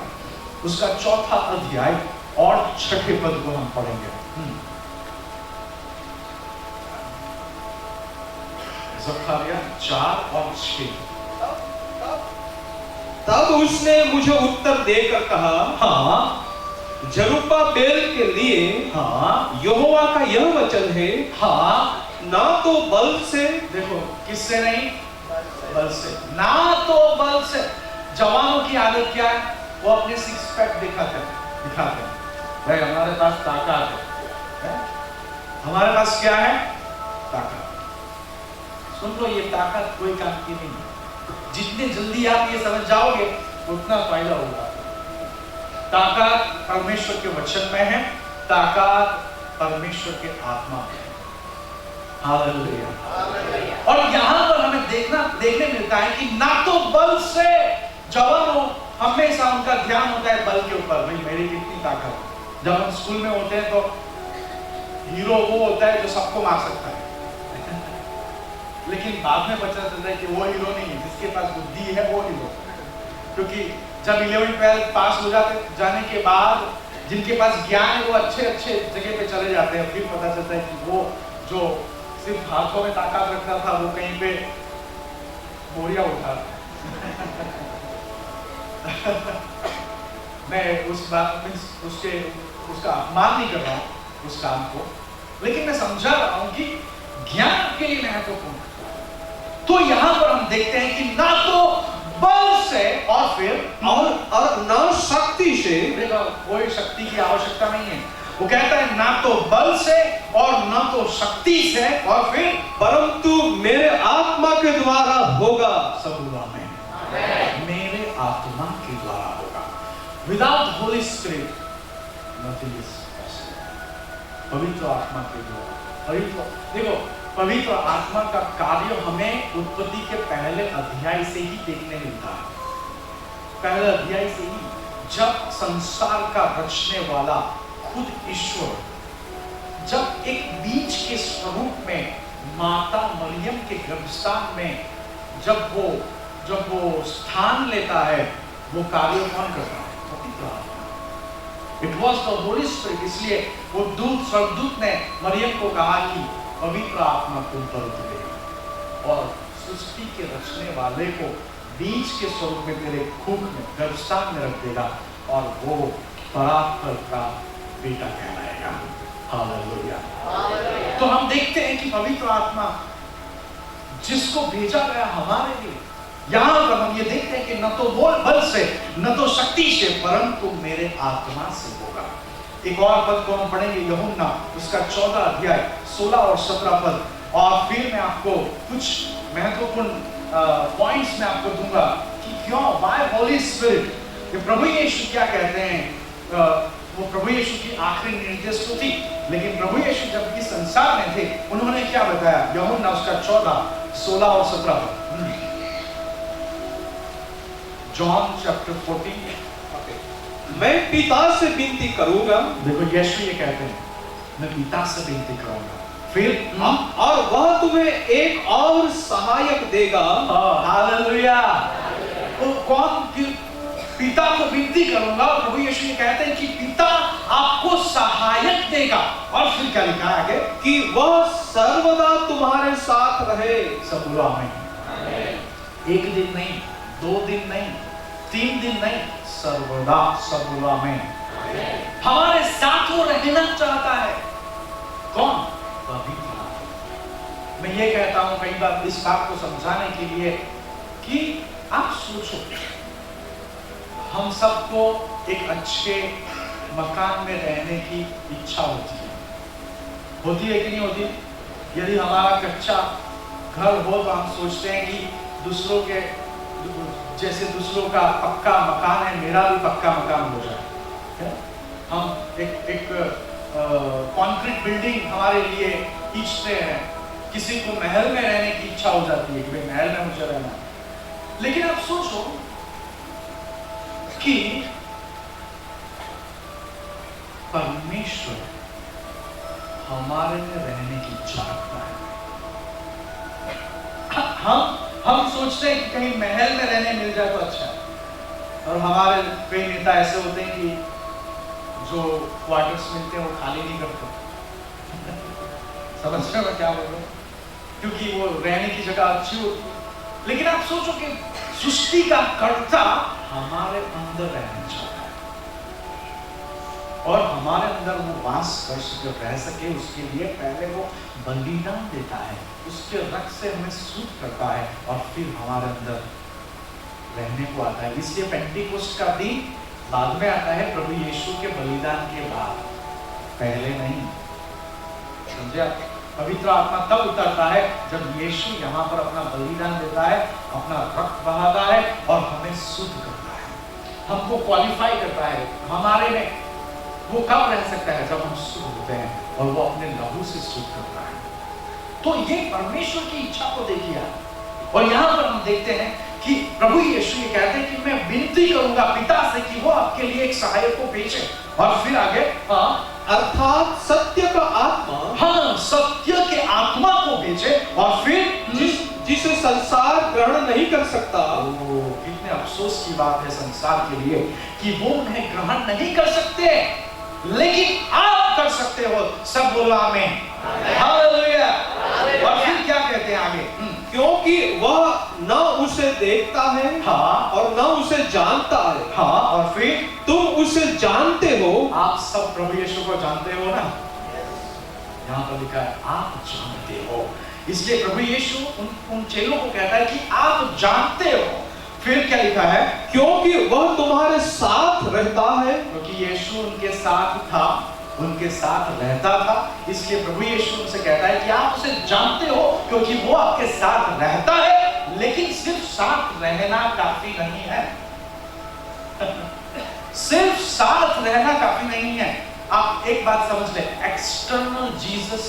उसका 4था अध्याय और 6ठे पद को हम पढ़ेंगे। जकरिया 4 और 6। तब उसने मुझे उत्तर देकर कहा, हाँ जरुब्बाबेल के लिए हाँ यहोवा का यह वचन है, हाँ। ना तो बल से, देखो किससे नहीं, बल से, ना तो बल से। जवानों की आदत क्या है, वो अपने सिक्स पैक दिखाते हैं, भाई हमारे पास ताकत है? हमारे पास क्या है, ताकत। सुन लो, ये ताकत कोई काम की नहीं है। जितने जल्दी आप ये समझ जाओगे उतना फायदा होगा। ताकत परमेश्वर के वचन में है, ताकत परमेश्वर के आत्मा में है। हालेलुया। और यहाँ पर हमें देखने मिलता है कि ना तो बल से, जवानों हमेशा उनका ध्यान होता है बल के ऊपर, भाई मेरी कितनी ताकत है। जब हम स्कूल में होते हैं तो हीरो वो होता है जो सबको मार सकता है लेकिन बाद में पता चलता है कि वो हीरो नहीं है, जिसके पास बुद्धि है वो हीरो। क्योंकि जब 11-12 पास हो जाने के बाद जिनके पास ज्ञान है वो अच्छे जगह पे चले जाते हैं। फिर पता चलता है कि वो जो सिर्फ हाथों में ताकत रखता था वो कहीं पे बोरिया उठा मैं उसका अपमान नहीं कर रहा हूँ उस काम को, लेकिन मैं समझा रहा हूँ कि ज्ञान आपके लिए महत्वपूर्ण है। तो यहाँ पर हम देखते हैं कि ना तो बल से और फिर और न शक्ति से, कोई शक्ति की आवश्यकता नहीं है। वो कहता है ना तो बल से और न तो शक्ति से और फिर परंतु मेरे आत्मा के द्वारा होगा। सबूरा में मेरे आत्मा के द्वारा होगा। Without Holi spirit nothing is possible. पवित्र आत्मा के द्वारा, देखो पवित्र आत्मा का कार्य हमें उत्पत्ति के पहले अध्याय से ही देखने मिलता है। पहले अध्याय से ही, जब संसार का रचने वाला खुद ईश्वर जब एक बीज के स्वरूप में माता मरियम के गर्भस्थान में जब वो स्थान लेता है, वो कार्य कौन करता है? पवित्र आत्मा। It was the Holi spirit. इसलिए वो स्वर्गदूत ने मरियम को कहा कि पवित्र आत्मा तुम पर उतरेगा और सृष्टि के रचने वाले को बीज के स्वरूप में तेरे खून में गर्भस्थान में रख देगा और वो परात्पर का बेटा कहलाएगा। हालेलुया। तो हम देखते हैं कि पवित्र आत्मा जिसको भेजा गया हमारे लिए, यहाँ पर हम ये देखते हैं कि न तो बल से न तो शक्ति से परंतु मेरे आत्मा से होगा। एक और पद को हम पढ़ेंगे, यूहन्ना उसका 14 अध्याय 16 और 17 पद। और फिर मैं आपको कुछ महत्वपूर्ण पॉइंट्स में आपको दूंगा कि क्यों, व्हाई होली स्पिरिट। ये प्रभु यीशु क्या कहते हैं, वो प्रभु यीशु की आखिरी निर्देश तो थी, लेकिन प्रभु यीशु जब इस संसार में थे उन्होंने क्या बताया? यूहन्ना उसका 14 16 और 17 पद। John chapter 14। मैं पिता से विनती करूंगा। देखो यीशु ये कहते हैं, मैं पिता से विनती करूंगा, फिर और वह तुम्हें एक और सहायक देगा। हालेलुया। वो कौन? पिता को विनती करूंगा। प्रभु यीशु ये कहते हैं कि पिता आपको सहायक देगा। और फिर क्या लिखा है आगे? कि वह सर्वदा तुम्हारे साथ रहे। सब बोलो आमीन। एक दिन नहीं, 2 दिन नहीं, 3 दिन नहीं, सर्वदा। सब बोलो आमीन। हमारे साथ वो रहना चाहता है। कौन? पवित्र आत्मा। मैं ये कहता हूं कई बार इस बात को समझाने के लिए कि आप सोचो, हम सबको एक अच्छे मकान में रहने की इच्छा होती है कि नहीं होती? यदि हमारा कच्चा घर हो तो हम सोचते हैं कि दूसरों के जैसे दूसरों का पक्का मकान है, मेरा भी पक्का मकान हो जाए। हम एक कंक्रीट बिल्डिंग हमारे लिए खींचते हैं। किसी को महल में रहने की इच्छा हो जाती है कि भाई महल में मुझे रहना। लेकिन आप सोचो कि परमेश्वर हमारे में रहने की इच्छा रखता है। हम सोचते हैं कि कहीं महल में रहने मिल जाए तो अच्छा है। और हमारे कई नेता ऐसे होते हैं कि जो क्वार्टर्स मिलते हैं वो खाली नहीं करते। समझ रहे हो मैं क्या बोल रहा हूँ? क्योंकि वो रहने की जगह अच्छी होती है। लेकिन आप सोचो कि सृष्टि का कर्ता हमारे अंदर रहना चाहता है और हमारे अंदर वो वास कर सके, रह सके, उसके लिए पहले वो बलिदान देता है, उसके रक्त से हमें शुद्ध करता है और फिर हमारे अंदर रहने को आता है। इसलिए पेंटिकोस्ट का दिन बाद में आता है, प्रभु यीशु के बलिदान के बाद, पहले नहीं। समझे आप? पवित्र आत्मा तब उतरता है जब यीशु यहाँ पर अपना बलिदान देता है, अपना रक्त बहाता है और हमें शुद्ध करता है, हमको क्वालिफाई करता है। हमारे में वो कब रह सकता है? जब हम शुद्ध होते हैं और वो अपने लहू से शुद्ध करता है। तो ये परमेश्वर की इच्छा को देखिए। और यहाँ पर हम देखते हैं कि प्रभु यीशु ये कहते हैं कि मैं विनती करूंगा पिता से कि वो आपके लिए एक सहायक को भेजे। और फिर आगे अर्थात सत्य का आत्मा, हाँ, सत्य के आत्मा को भेजे और फिर जिसे संसार ग्रहण नहीं कर सकता। कितने अफसोस की बात है संसार के लिए कि वो उन्हें ग्रहण नहीं कर सकते, लेकिन आप कर सकते हो। सब बोलो आमीन, हालेलुया। और फिर क्या कहते हैं आगे? क्योंकि वह न उसे देखता है, हाँ, और न उसे जानता है, हाँ, और फिर तुम उसे जानते हो। आप सब प्रभु यीशु को जानते हो ना? यहाँ पर लिखा है आप जानते हो। इसलिए प्रभु यीशु उन चेलों को कहता है कि आप जानते हो। फिर क्या लिखा है? क्योंकि वह तुम्हारे साथ रहता है। क्योंकि यीशु उनके साथ था, उनके साथ रहता था, इसलिए प्रभु यीशु उनसे कहता है कि आप उसे जानते हो क्योंकि वो आपके साथ रहता है। लेकिन सिर्फ साथ रहना काफी नहीं है। सिर्फ साथ रहना काफी नहीं है। आप एक बात समझ ले, external Jesus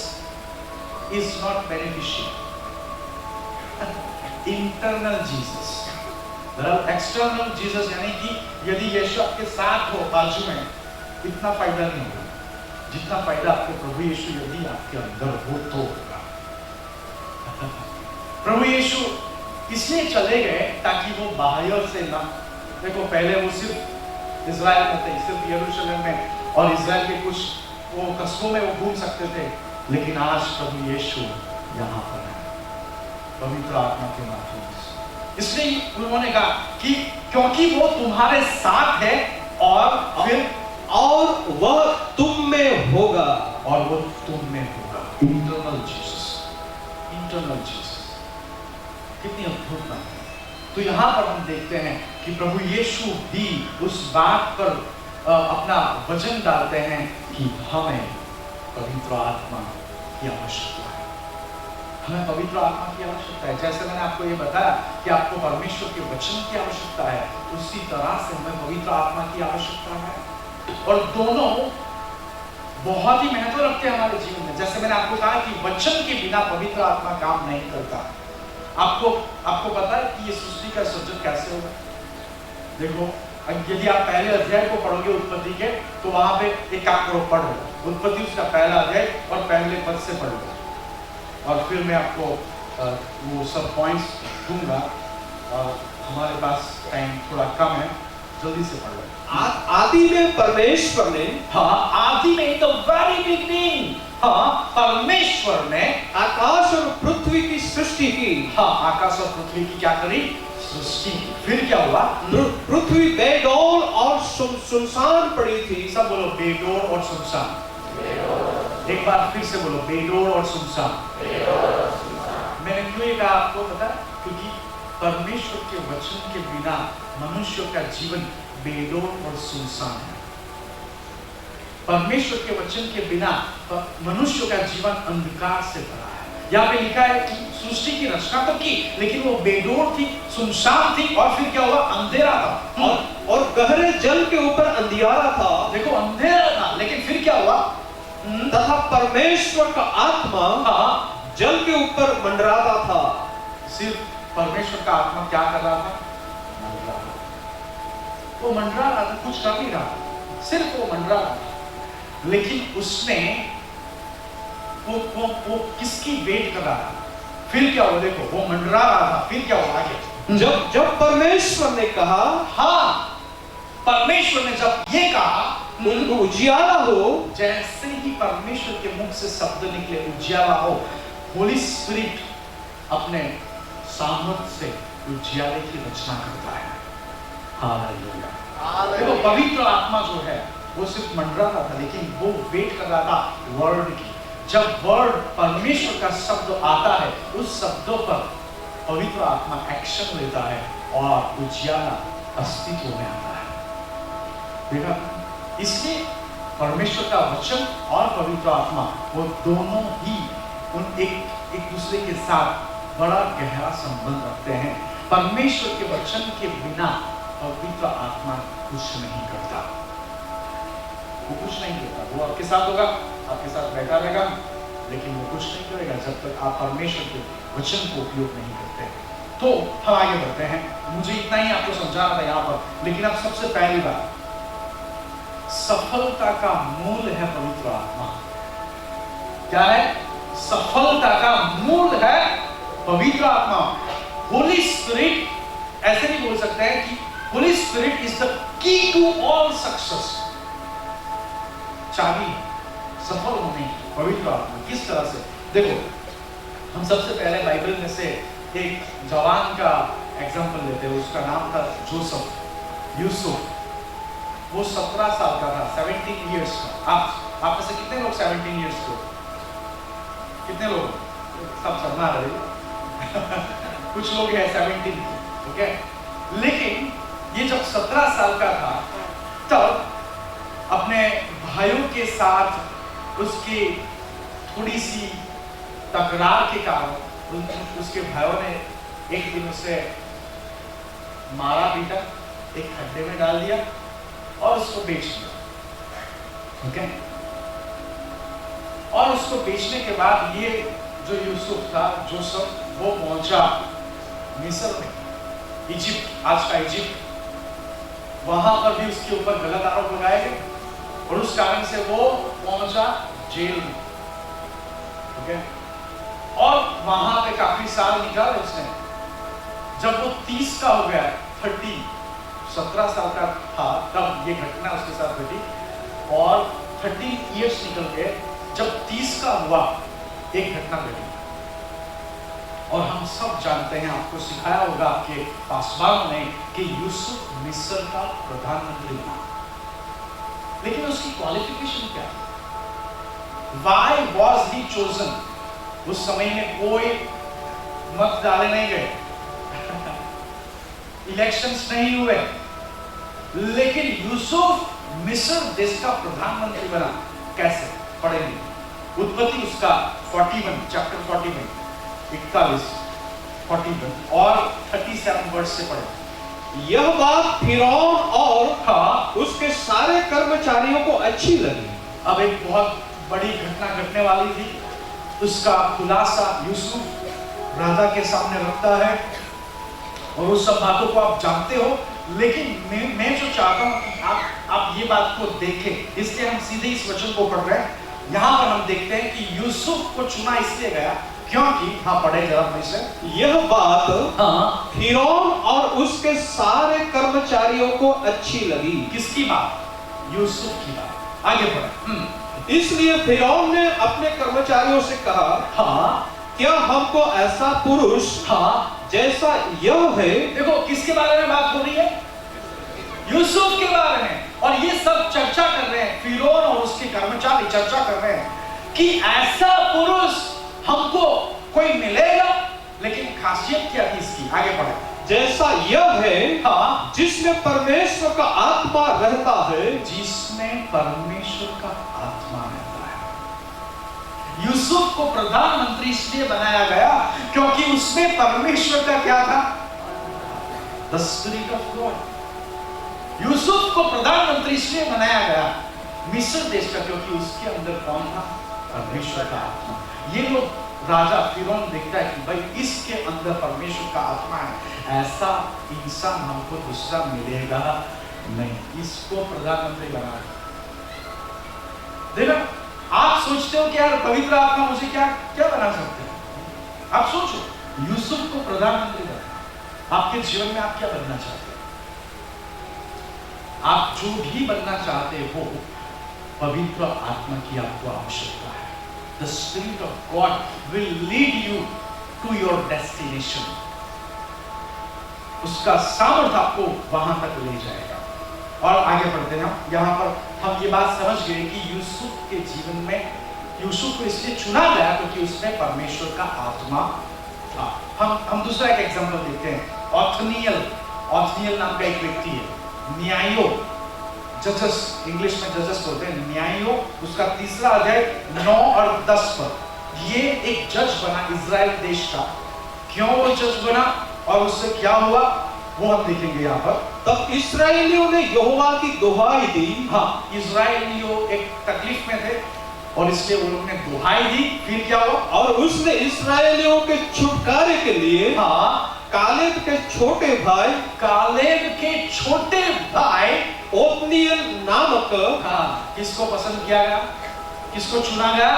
is not beneficial, internal Jesus. External Jesus यानी कि यदि यीशु आपके साथ हो बाजू में, इतना फायदा नहीं होगा जितना फायदा आपको प्रभु यीशु यदि आपके अंदर हो तो होगा। प्रभु यीशु इसलिए चले गए ताकि वो बाहर से ना, देखो पहले वो सिर्फ इजराइल में थे, सिर्फ यरूशलेम में और इजराइल के कुछ वो कस्बों में वो घूम सकते थे, लेकिन आज प्रभु यीशु यहाँ पर है पवित्र आत्मा के माध्यम से। इसलिए उन्होंने कहा कि क्योंकि वो तुम्हारे साथ है और वह तुम में होगा, और वो तुम में होगा। इंटरनल जीसस, इंटरनल जीसस, कितनी अद्भुत बात है। तो यहाँ पर हम देखते हैं कि प्रभु यीशु भी उस बात पर अपना वचन डालते हैं कि हमें पवित्र आत्मा की आवश्यकता है, हमें पवित्र आत्मा की आवश्यकता है। जैसे मैंने आपको ये बताया कि आपको परमेश्वर के वचन की आवश्यकता है, उसी तरह से हमें पवित्र आत्मा की आवश्यकता है। और दोनों बहुत ही महत्व रखते हैं हमारे जीवन में। जैसे मैंने आपको कहा कि वचन के बिना पवित्र आत्मा काम नहीं करता। आपको पता है कि ये सृष्टि का सृजन कैसे होगा? देखो, यदि आप पहले अध्याय को पढ़ोगे उत्पत्ति के, तो वहां पे एक काम करो, पढ़ो उत्पत्ति उसका पहला अध्याय और पहले पद से पढ़ो। और फिर मैं आपको वो सब पॉइंट्स दूंगा और हमारे पास टाइम थोड़ा कम है, जल्दी से पढ़ लो। आदि में परमेश्वर ने, हाँ, आदि में द वेरी बिगिनिंग, हाँ, परमेश्वर ने आकाश और पृथ्वी की सृष्टि की। हाँ, आकाश और पृथ्वी की क्या करी? सृष्टि की। फिर क्या हुआ? पृथ्वी बेडौल और सुनसान पड़ी थी। सब बोलो, बेडौल और सुनसान। एक बार फिर से बोलो, बेडौल और सुनसान। मैंने क्यों ये कहा आपको पता है? क्योंकि परमेश्वर के वचन के बिना मनुष्य का जीवन बेडौल और सुनसान है। परमेश्वर के वचन के बिना मनुष्य का जीवन अंधकार से भरा है। यहाँ पे लिखा है कि सृष्टि की रचना तो की, लेकिन वो बेडौल थी, सुनसान थी, और फिर क्या हुआ? अंधेरा था, और गहरे जल के ऊपर अंधियारा था। देखो, अंधेरा था, लेकिन फिर क्या हुआ? तथा परमेश्वर का आत्मा, हाँ, जल के ऊपर मंडराता था। सिर्फ परमेश्वर का आत्मा क्या कर रहा था? वो मंडरा रहा था, कुछ कर नहीं रहा था, सिर्फ वो मंडरा रहा था। लेकिन उसने वो किसकी वेट कर रहा था? फिर क्या हुआ? देखो, वो मंडरा रहा था, फिर क्या हुआ आगे? जब परमेश्वर ने कहा, हाँ, परमेश्वर ने जब ये कहा उजियारा हो, जैसे ही परमेश्वर के मुख से शब्द निकले उजियारा हो, होली स्पिरिट अपने सामर्थ से उजियाले की रचना करता है। हालेलुया। देखो पवित्र आत्मा जो है वो सिर्फ मंडरा रहा था, लेकिन वो वेट कर रहा था वर्ड की। जब वर्ड परमेश्वर का शब्द आता है, उस शब्दों पर पवित्र आत्मा एक्शन लेता है और उजियाला अस्तित्व में आता है। देखा, इसलिए परमेश्वर का वचन और पवित्र आत्मा वो दोनों ही एक दूसरे के साथ बड़ा गहरा संबंध रखते हैं। परमेश्वर के वचन के बिना पवित्र आत्मा कुछ नहीं करता, वो कुछ नहीं करता। वो आपके साथ होगा, आपके साथ बैठा रहेगा, लेकिन वो कुछ नहीं करेगा जब तक आप परमेश्वर के वचन को उपयोग नहीं करते। तो हम आगे बढ़ते हैं। मुझे इतना ही आपको समझाना था यहाँ पर, लेकिन अब सबसे पहली बात, सफलता का मूल है पवित्र आत्मा। क्या है? सफलता का मूल है पवित्र आत्मा। होली स्पिरिट, ऐसे नहीं बोल सकते हैं कि Holy Spirit is the key to all success. चाबी सफल होने की पवित्र आत्मा। किस तरह से? देखो, हम सबसे पहले बाइबल में से एक जवान का एग्जांपल लेते हैं। उसका नाम था जोसेफ, यूसुफ। वो 17 साल का था, 17 इयर्स का। आप में से कितने लोग 17 इयर्स के? कितने लोग? सब शर्मा रहे कुछ लोग हैं 17 के, ओके। लेकिन ये जब 17 साल का था, तब अपने भाइयों के साथ उसकी थोड़ी सी तकरार के कारण उसके भाइयों ने एक दिन उसे मारा पीटा, एक खड्डे में डाल दिया और उसको बेच दिया, ओके। और उसको बेचने के बाद ये जो यूसुफ था, जोसेफ, वो पहुंचा मिस्र में, इजिप्ट, आज का इजिप्ट। वहां पर भी उसके ऊपर गलत आरोप लगाए गए और उस कारण से वो पहुंचा जेल में, ओके। और वहां पे काफी साल निकाले उसने। जब वो 30 का हो गया, 17 साल का था तब ये घटना उसके साथ घटी, और 30 इयर्स निकल गए। जब 30 का हुआ, एक घटना घटी, और हम सब जानते हैं, आपको सिखाया होगा आपके पासवानों ने, कि यूसुफ मिस्र का प्रधानमंत्री बना। लेकिन उसकी क्वालिफिकेशन क्या? Why was he chosen? उस समय में कोई मत डाले नहीं गए इलेक्शंस नहीं हुए, लेकिन यूसुफ मिस्र देश का प्रधानमंत्री बना। कैसे? पढ़ेंगे। उत्पत्ति उसका 41, चैप्टर 41, 41, 41 और 37 वर्ष से पढ़े। यह बात फिरौन और उसके सारे कर्मचारियों को अच्छी लगी। अब एक बहुत बड़ी घटना घटने वाली थी, उसका खुलासा यूसुफ राजा के सामने रखता है, और उस सब बातों को आप जानते हो। लेकिन मैं जो चाहता हूं कि आप ये बात को देखें, इसलिए हम सीधे इस वचन को पढ़ रहे हैं। यहाँ पर हम देखते हैं कि यूसुफ को चुना इसलिए गया क्योंकि, पढ़े जरा मुझे से। यह बात फिरौन और उसके सारे कर्मचारियों को अच्छी लगी। किसकी बात? यूसुफ की बात। आगे बढ़े। इसलिए फिरौन ने अपने कर्मचारियों से कहा, क्या हमको ऐसा पुरुष जैसा यह है? देखो किसके बारे में बात हो रही है? यूसुफ के बारे में। और ये सब चर्चा कर रहे हैं, फिरौन और उसके कर्मचारी चर्चा कर रहे हैं कि ऐसा पुरुष हमको कोई मिलेगा। लेकिन खासियत क्या थी इसकी? आगे बढ़े। जैसा यह है, जिसमें परमेश्वर का आत्मा रहता है। जिसमें परमेश्वर का आत्मा रहता है। यूसुफ को प्रधानमंत्री इसलिए बनाया गया क्योंकि उसमें परमेश्वर का क्या था? The Spirit of God। Yusuf को प्रधानमंत्री इसलिए बनाया गया मिस्र देश का, क्योंकि उसके अंदर कौन था? परमेश्वर का आत्मा। ये लोग राजा फिरौन देखता है कि भाई इसके अंदर परमेश्वर का आत्मा है, ऐसा इंसान हमको दूसरा मिलेगा नहीं, इसको प्रधानमंत्री बनाया। देखो, आप सोचते हो कि यार पवित्र आत्मा मुझे क्या क्या बना सकते हैं? आप सोचो, यूसुफ को प्रधानमंत्री बना। आपके जीवन में आप क्या बनना चाहते हैं? आप जो भी बनना चाहते हो, पवित्र आत्मा की आपको आवश्यकता है। The Spirit of God will lead you to your destination. उसका सामर्थ्य आपको वहां तक ले जाएगा। और आगे बढ़ते हैं यहाँ पर हम ये बात समझ गए कि यूसुफ के जीवन में यूसुफ को इसलिए चुना गया क्योंकि उसमें परमेश्वर का आत्मा था। हम दूसरा एक एग्जांपल देखते हैं। ऑथनियल नाम का एक व्यक्ति है, न्यायो, जजस, इंग्लिश में जजस बोलते हैं, न्यायो, उसका 3रा अध्याय 9 और 10 पर ये एक जज बना इजराइल देश का। क्यों वो जज बना और उससे क्या हुआ वो हम देखेंगे यहाँ पर। तब इस्राएलियों ने यहोवा की दुहाई दी। हाँ, इजराइलियों एक तकलीफ में थे और इसलिए वो लोग ने दुहाई दी। फिर क्या हुआ? और उसने इस्राएलियों के छुटकारे के लिए हाँ, कालेब के छोटे भाई ओत्नियल नामक, हाँ, किसको पसंद किया गया, किसको चुना गया?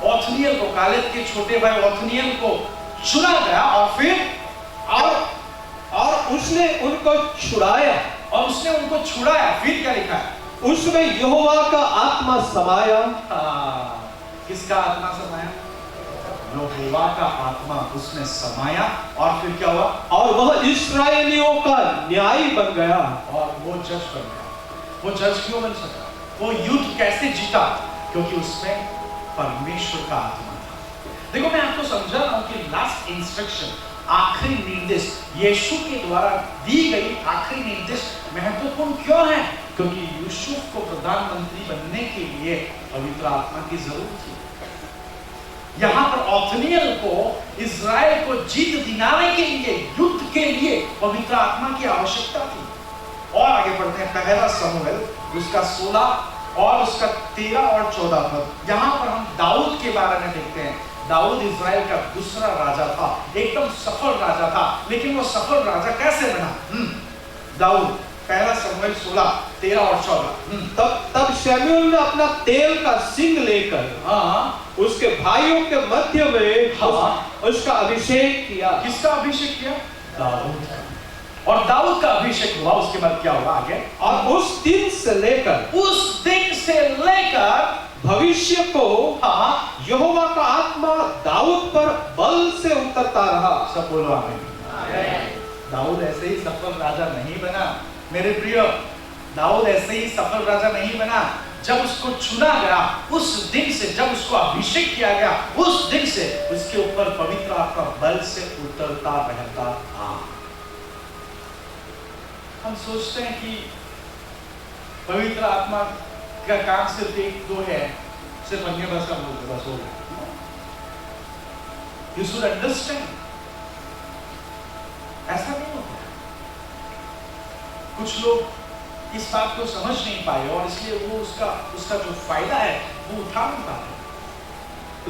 ओत्नियल को, कालेब के छोटे भाई ओत्नियल को चुना गया। और फिर और उसने उनको छुड़ाया, फिर क्या लिखा है? उसमें यहोवा का आत्मा समाया। किसका आत्मा समाया? यहोवा का आत्मा उसमें समाया। और फिर क्या हुआ? और वह इस्राएलियों का न्यायी बन गया। और वो जज बन गया। वो जज क्यों बन सका? वो युद्ध कैसे जीता? क्योंकि उसमें परमेश्वर का आत्मा था। देखो, मैं आपको समझा रहा हूं कि लास्ट इंस्ट्रक्शन, आखिरी निर्देश, यीशु के द्वारा दी गई आखिरी निर्देश महत्वपूर्ण क्यों है? क्योंकि यूसुफ को प्रधानमंत्री बनने के लिए पवित्र आत्मा की जरूरत थी। यहाँ पर ओत्नियल को इजराइल को जीत दिलाने के लिए, युद्ध के लिए पवित्र आत्मा की आवश्यकता थी। और आगे बढ़ते हैं, 1 शमूएल उसका 16 और उसका 13 और 14 पद। यहाँ पर हम दाऊद के बारे में देखते हैं। दाऊद इजराइल का दूसरा राजा था, एकदम सफल राजा था। लेकिन वो सफल राजा कैसे बना? दाऊद, 1 शमूएल 16, 13 और 14। तब शमूएल ने अपना तेल का सिंग लेकर उसके भाइयों के मध्य में उसका अभिषेक किया। किसका अभिषेक किया? दाऊद का। और दाऊद का अभिषेक हुआ, उसके बाद क्या हुआ आगे? और उस दिन से लेकर भविष्य को यहोवा का आत्मा दाऊद पर बल से उतरता रहा। सब बोलो आमीन। दाऊद ऐसे ही सफल राजा नहीं बना मेरे प्रिय। दाऊद ऐसे ही सफल राजा नहीं बना। जब उसको चुना गया उस दिन से, जब उसको अभिषेक किया गया उस दिन से उसके ऊपर पवित्र आत्मा बल से उतरता रहता था। हम सोचते हैं कि पवित्र आत्मा का काम सिर्फ 1-2 है, सिर्फ अन्य भाषा बोलते बस हो गया। You should understand, ऐसा नहीं होता। कुछ लोग इस बात को समझ नहीं पाए और इसलिए वो उसका जो फायदा है वो उठा नहीं पाते।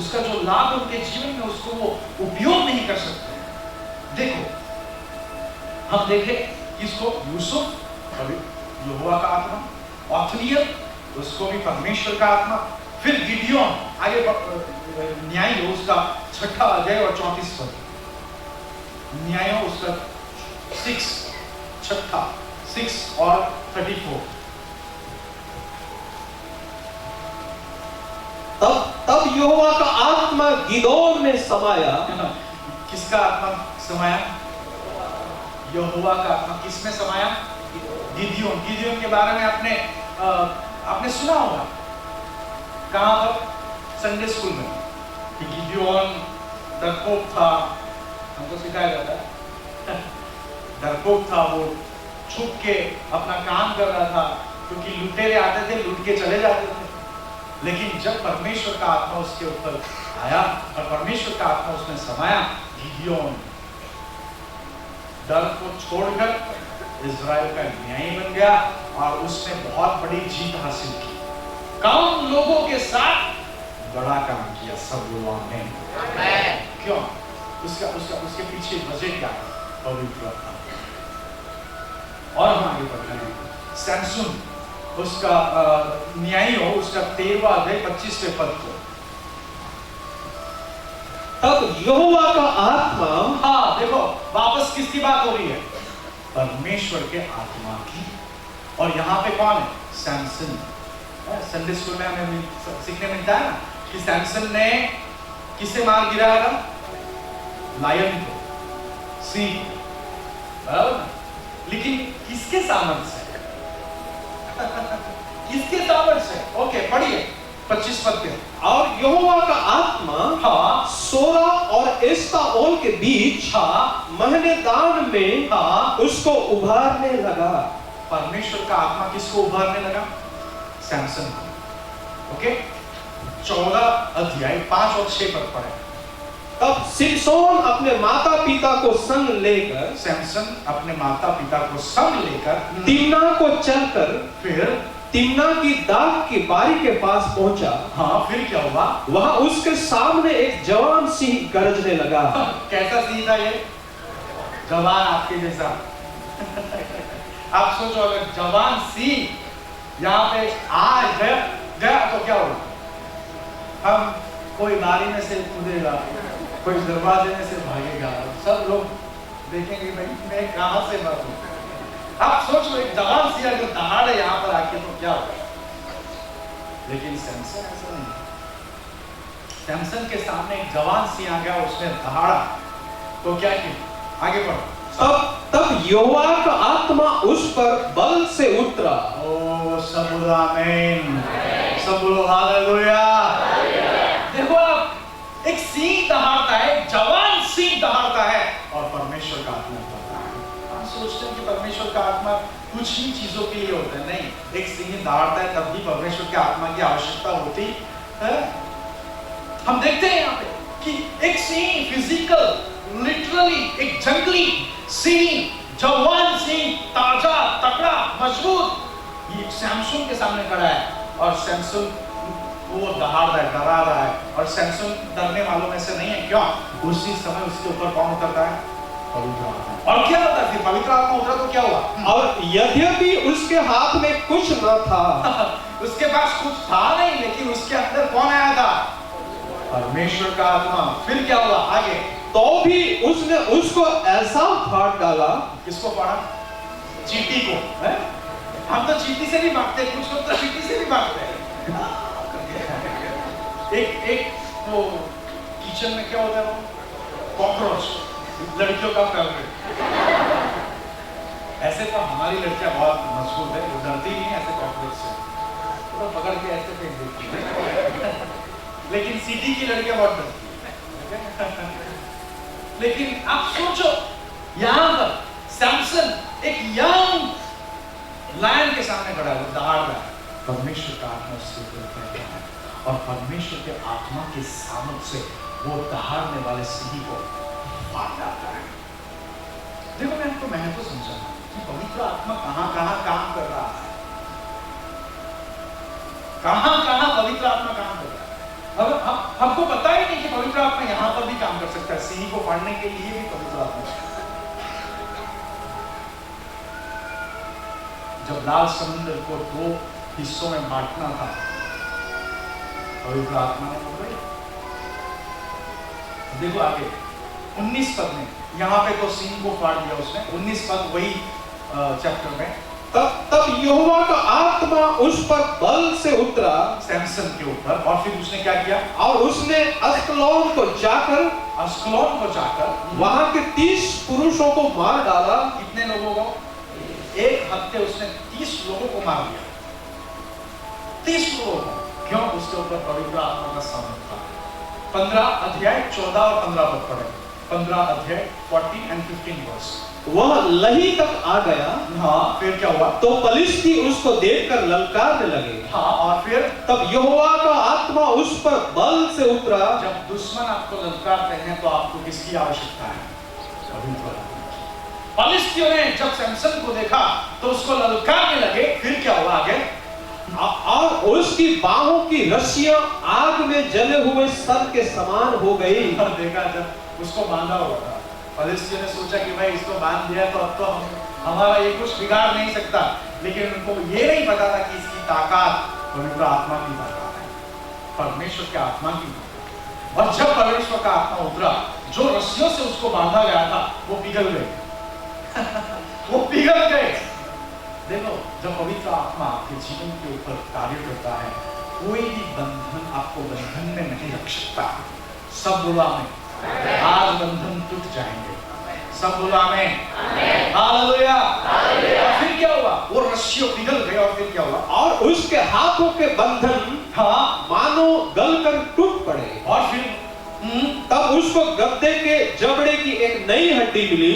उसका जो लाभ उनके जीवन में उसको वो उपयोग नहीं कर सकते। देखो, हम देखें इसको, यूसुफ यहोवा का आत्मा, ओत्नियल उसको भी परमेश्वर का आत्मा, फिर गिडियोन आगे न्याय उसका 6ठा अध्याय और 34 पद, न्याय उसका 6 और 34। तब यहोवा का आत्मा गिदोन में समाया। किसका आत्मा समाया? यहोवा का आत्मा किसमें समाया? गिदियोन के बारे में आपने सुना होगा। कहां पर? संडे स्कूल में। कि गिदियोन डरपोक था, हमको सिखाया जाता है। डरपोक था, वो छुप के अपना काम कर रहा था क्योंकि लुटेरे आते थे, लूट के चले जाते थे। लेकिन जब परमेश्वर का आत्मा उसके ऊपर आया और परमेश्वर का आत्मा उसमें समाया, गिदियोन डर को छोड़कर इजराइल का न्यायी बन गया और उसने बहुत बड़ी जीत हासिल की। कम लोगों के साथ बड़ा काम किया। सब लोगों ने क्यों? उसके पीछे वजह क्या है? पवित्र आत्मा। और हम आगे बढ़ रहे हैं। सैमसन उसका न्यायी हो, उसका 13वां अध्याय 25वें पद को। तब यहोवा का आत्मा, देखो वापस किसकी बात हो रही है? परमेश्वर के आत्मा की। और यहाँ पे कौन है? सैमसन। संडे स्कूल में हमें सीखने मिलता है ना कि सैमसन ने किसे मार गिराया था? लायन को, सिंह। बराबर ना? लेकिन किसके सामर्थ्य से? किसके सामर्थ्य से? ओके, पढ़िए 25 पद के। और यहोवा का आत्मा हाँ सोरा और एस्ताओल के बीच हाँ महनेदान में हाँ उसको उभारने लगा। परमेश्वर का आत्मा किसको उभारने लगा? सैमसन को। ओके, 14 अध्याय 5 और 6 पद पढ़े। तब सिमसोन अपने माता पिता को संग लेकर, सैमसन अपने माता पिता को संग लेकर तिम्ना को चलकर फिर तिम्ना की दाग की बारी के पास पहुंचा। हाँ, फिर क्या हुआ? वहां उसके सामने एक जवान सिंह गरजने लगा। कैसा सिंह था ये? जवान आपके जैसा। आप सोचो, अगर जवान सिंह यहाँ पे आ गया तो क्या होगा? हम कोई बारी में से कूदेगा, कोई दरवाजे में से भागेगा, सब लोग देखेंगे भाई मैं कहां से भागूं। आप सोच लो, एक जवान सिंह अगर दहाड़े यहाँ पर आके तो क्या होगा? लेकिन सैमसन ऐसा नहीं। सैमसन के सामने एक जवान सिंह आ गया, उसने दहाड़ा तो क्या किया? आगे बढ़ो। तब यहोवा का आत्मा उस पर बल से उतरा। ओ सब बोलो आमीन, सब बोलो हालेलुया। देखो आप, एक सिंह दहाड़ता है, एक जवान सिंह दहाड़ता है और परमेश्वर का आत्मा उतरता है। हम सोचते हैं कि परमेश्वर का आत्मा कुछ ही चीजों के लिए होता है। नहीं, एक सिंह दहाड़ता है तब भी परमेश्वर के आत्मा की आवश्यकता होती है। हम देखते हैं यहाँ पे कि एक सिंह फिजिकल, लिटरली एक जंगली सिंह, जवान सिंह, ताजा, तगड़ा, मजबूत, ये सैमसन के सामने खड़ा है और सैमसन वो दहाड़ रहा है, डरा रहा है। और सैमसन डरने वालों में से नहीं है। क्यों? उसी समय उसके ऊपर कौन उतरता है? पवित्र आत्मा। और क्या होता है फिर? पवित्र आत्मा उतरा तो क्या हुआ? और यद्यपि उसके हाथ में कुछ न था, उसके पास कुछ था नहीं, लेकिन उसके अंदर कौन आया था? परमेश्वर का आत्मा। फिर क्या हुआ? आगे तो भी उसने उसको ऐसा फाड़ डाला। किसको फाड़ा? चींटी को। है? हम तो चींटी से नहीं भागते, कुछ लोग तो चींटी से भी भागते हैं। एक वो किचन में क्या होता है? वो कॉकरोच, लड़कियों का फेवरेट। ऐसे तो हमारी लड़कियां बहुत मशहूर है, वो डरती नहीं ऐसे कॉकरोच से, तो पकड़ के ऐसे फेंक देती है। लेकिन सिटी की लड़कियां बहुत डरती है। लेकिन आप सोचो, यहां पर सैमसन एक यंग लायन के सामने खड़ा है, दहाड़ रहा है। परमेश्वर का आत्मा उसके ऊपर बैठा है और परमेश्वर के आत्मा के सामर्थ्य से वो दहाड़ने वाले सिंह को फाड़ डालता है। देखो, मैं आपको महत्व समझाऊंगा कि पवित्र आत्मा कहां-कहां काम कर रहा है, कहां-कहां पवित्र आत्मा काम कर रहा है। अब हमको पता ही नहीं कि पवित्र आत्मा यहां पर भी काम कर सकता है। सिंह को फाड़ने के लिए भी पवित्र आत्मा। जब लाल समुद्र को 2 हिस्सों में बांटना था, पवित्र आत्मा ने पकड़ी। देखो आगे 19 पद में, यहाँ पे तो सिंह को फाड़ दिया उसने। 19 पद वही चैप्टर में। तब यहोवा का आत्मा उस पर बल से उतरा, सैमसन के ऊपर। और फिर उसने क्या किया? और उसने अस्कलोन को जाकर वहां के 30 पुरुषों को मार डाला। कितने लोगों को? एक हफ्ते उसने 30 लोगों को मार दिया। 30 लोगों को। क्यों? उसके ऊपर पवित्र आत्मा का सामर्थ्य था। 15 अध्याय 14 और 15 पद पढ़े। 15 अध्याय 14 and 15 वर्स। वह लही तक आ गया। हाँ, फिर क्या हुआ? तो पलिश्ती उसको देखकर ललकारने लगे। हाँ, और फिर तब यहोवा का आत्मा उस पर बल से उतरा। जब दुश्मन आपको ललकारते हैं तो आपको किसकी आवश्यकता है? पवित्र आत्मा की। पलिश्तियों ने जब सैमसन को देखा तो उसको ललकारने लगे। फिर क्या हुआ आगे? और उसकी बाहों की रस्सियां आग में जले हुए सन के समान हो गई। देखा, जब उसको बांधा हुआ था, पलिश्तियों ने सोचा कि भाई इसको बांध दिया तो अब तो हमारा ये कुछ बिगाड़ नहीं सकता। लेकिन उनको ये नहीं पता था कि इसकी ताकत पवित्र आत्मा की ताकत है, परमेश्वर के आत्मा की ताकत। और जब परमेश्वर का आत्मा उतरा, जो रस्सियों से उसको बांधा गया था वो पिघल गए। वो पिघल गए। देखो, जब पवित्र आत्मा आपके जीवन के ऊपर कार्य करता है, कोई भी बंधन आपको बंधन में नहीं रख सकता। सब बोला में आज बंधन टूट जाएंगे। सब बोलो आमीन। हालेलुया। और फिर क्या हुआ? वो रस्सियों पिघल गए और फिर क्या हुआ? और उसके हाथों के बंधन हाँ, मानो गलकर टूट पड़े। और फिर तब उसको गद्दे के जबड़े की एक नई हड्डी मिली।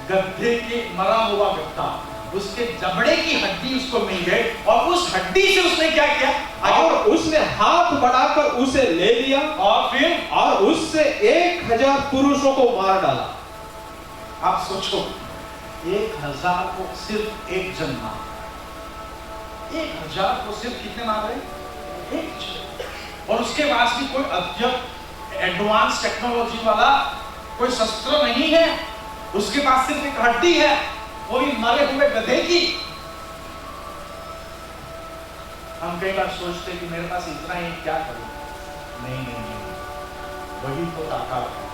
गद्दे के मरा हुआ गद्दा, उसके जबड़े की हड्डी उसको मिल गई और उस हड्डी से उसने क्या किया? और उसने हाथ बढ़ाकर उसे ले लिया और उससे 1000 पुरुषों को मार डाला। आप सोचो, 1000 को सिर्फ एक जन मार, 1000 को सिर्फ कितने मार रहे? एक जन। और उसके पास भी कोई अद्यतन एडवांस टेक्नोलॉजी वाला कोई शस्त्र नहीं है, उसके पास सिर्फ एक हड्डी है, वो भी मरे हुए गधे की। हम कई बार सोचते कि मेरे पास इतना ही क्या करूं? नहीं, वही तो ताकत है।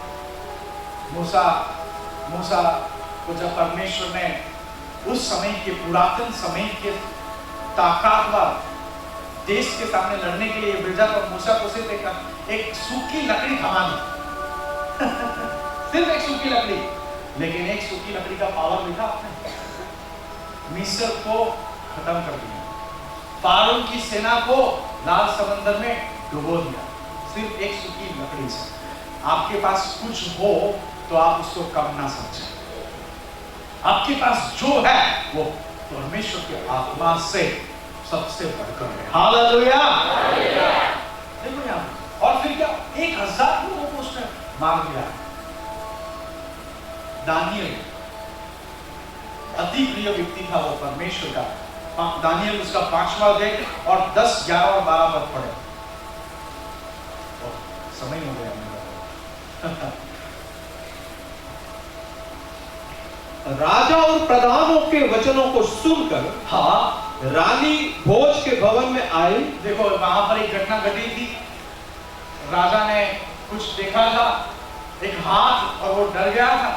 मूसा को जब परमेश्वर ने उस समय के पुरातन समय के ताकतवर देश के सामने लड़ने के लिए भेजा तो मूसा को सिर्फ एक सूखी लकड़ी थमा दी सिर्फ एक सूखी लकड़ी। लेकिन एक सूखी लकड़ी का पावर देखा आपने? मिस्र को खत्म कर दिया, फारून की सेना को लाल समंदर में डुबो दिया, सिर्फ एक सूखी लकड़ी से। आपके पास कुछ हो तो आप उसको कम ना समझें। आपके पास जो है वो परमेश्वर के आत्मा से सबसे बढ़कर है। हालेलुया। देखो यहाँ, और फिर क्या? 1000 लोगों को उसने मार दिया। दानियल अति प्रिय व्यक्ति था वो परमेश्वर का। दानियल उसका 5वां अध्याय और 10, 11 और 12 पद पढ़े। समय हो गया मेरा। राजा और प्रधानों के वचनों को सुनकर रानी भोज के भवन में आई। देखो वहां पर एक घटना घटी थी। राजा ने कुछ देखा था, एक हाथ, और वो डर गया था।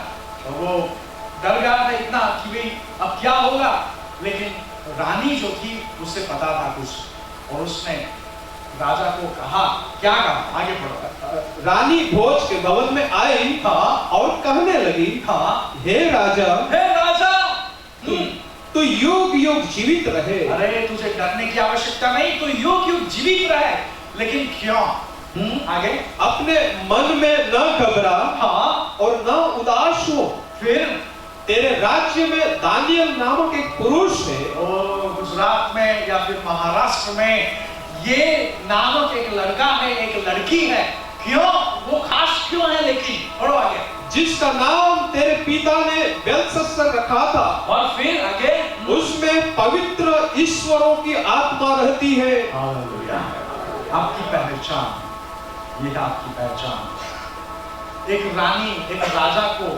इतना कि भाई अब क्या होगा। लेकिन रानी जो थी उसे पता था कुछ, और उसने राजा को कहा, क्या कहा? आगे पढ़ो। रानी भोज के भवन में आई और कहने लगी, हे राजा, तू युग युग जीवित रहे। अरे तुझे डरने की आवश्यकता नहीं, तू युग युग जीवित रहे। लेकिन क्यों? आगे, अपने मन में न घबरा और न उदास हो। फिर तेरे राज्य में दानियल नामक एक पुरुष है। गुजरात में या फिर महाराष्ट्र में ये नामक एक लड़का है, एक लड़की है। क्यों? वो खास क्यों है? लेकिन पढ़ो आगे। जिसका नाम तेरे पिता ने बेलशस्सर रखा था, और फिर आगे, उसमें पवित्र ईश्वरों की आत्मा रहती है। हालेलुया। आपकी पहचान, ये है आपकी पहचान। एक रानी एक राजा को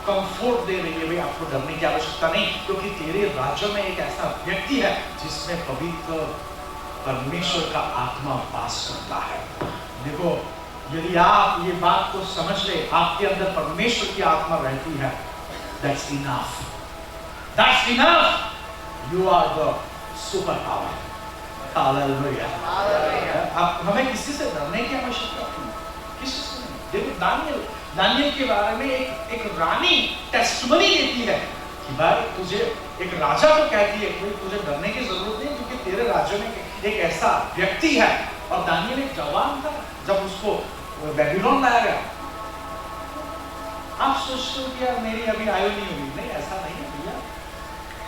कंफर्ट दे रही है, भाई आपको डरने की आवश्यकता नहीं, क्योंकि तेरे राज्य में एक ऐसा व्यक्ति है जिसमें पवित्र परमेश्वर का आत्मा वास करता है। देखो, यदि आप ये बात को समझ ले, आपके अंदर परमेश्वर की आत्मा रहती है, that's enough. That's enough. You are the super power. Hallelujah. आप हमें किसी से डरने की आवश्यकता नहीं, किसी से नहीं। देखो दानियल के बारे में एक रानी टेस्टिमनी देती है कि भाई तुझे, एक राजा को कहती है कि तुझे डरने की जरूरत नहीं, क्योंकि तेरे राज्य में एक ऐसा व्यक्ति है। और दानियल एक जवान था जब उसको बेबीलोन लाया गया। आप सोचते हो कि यार मेरी अभी आयु नहीं हुई, नहीं, ऐसा नहीं है भैया,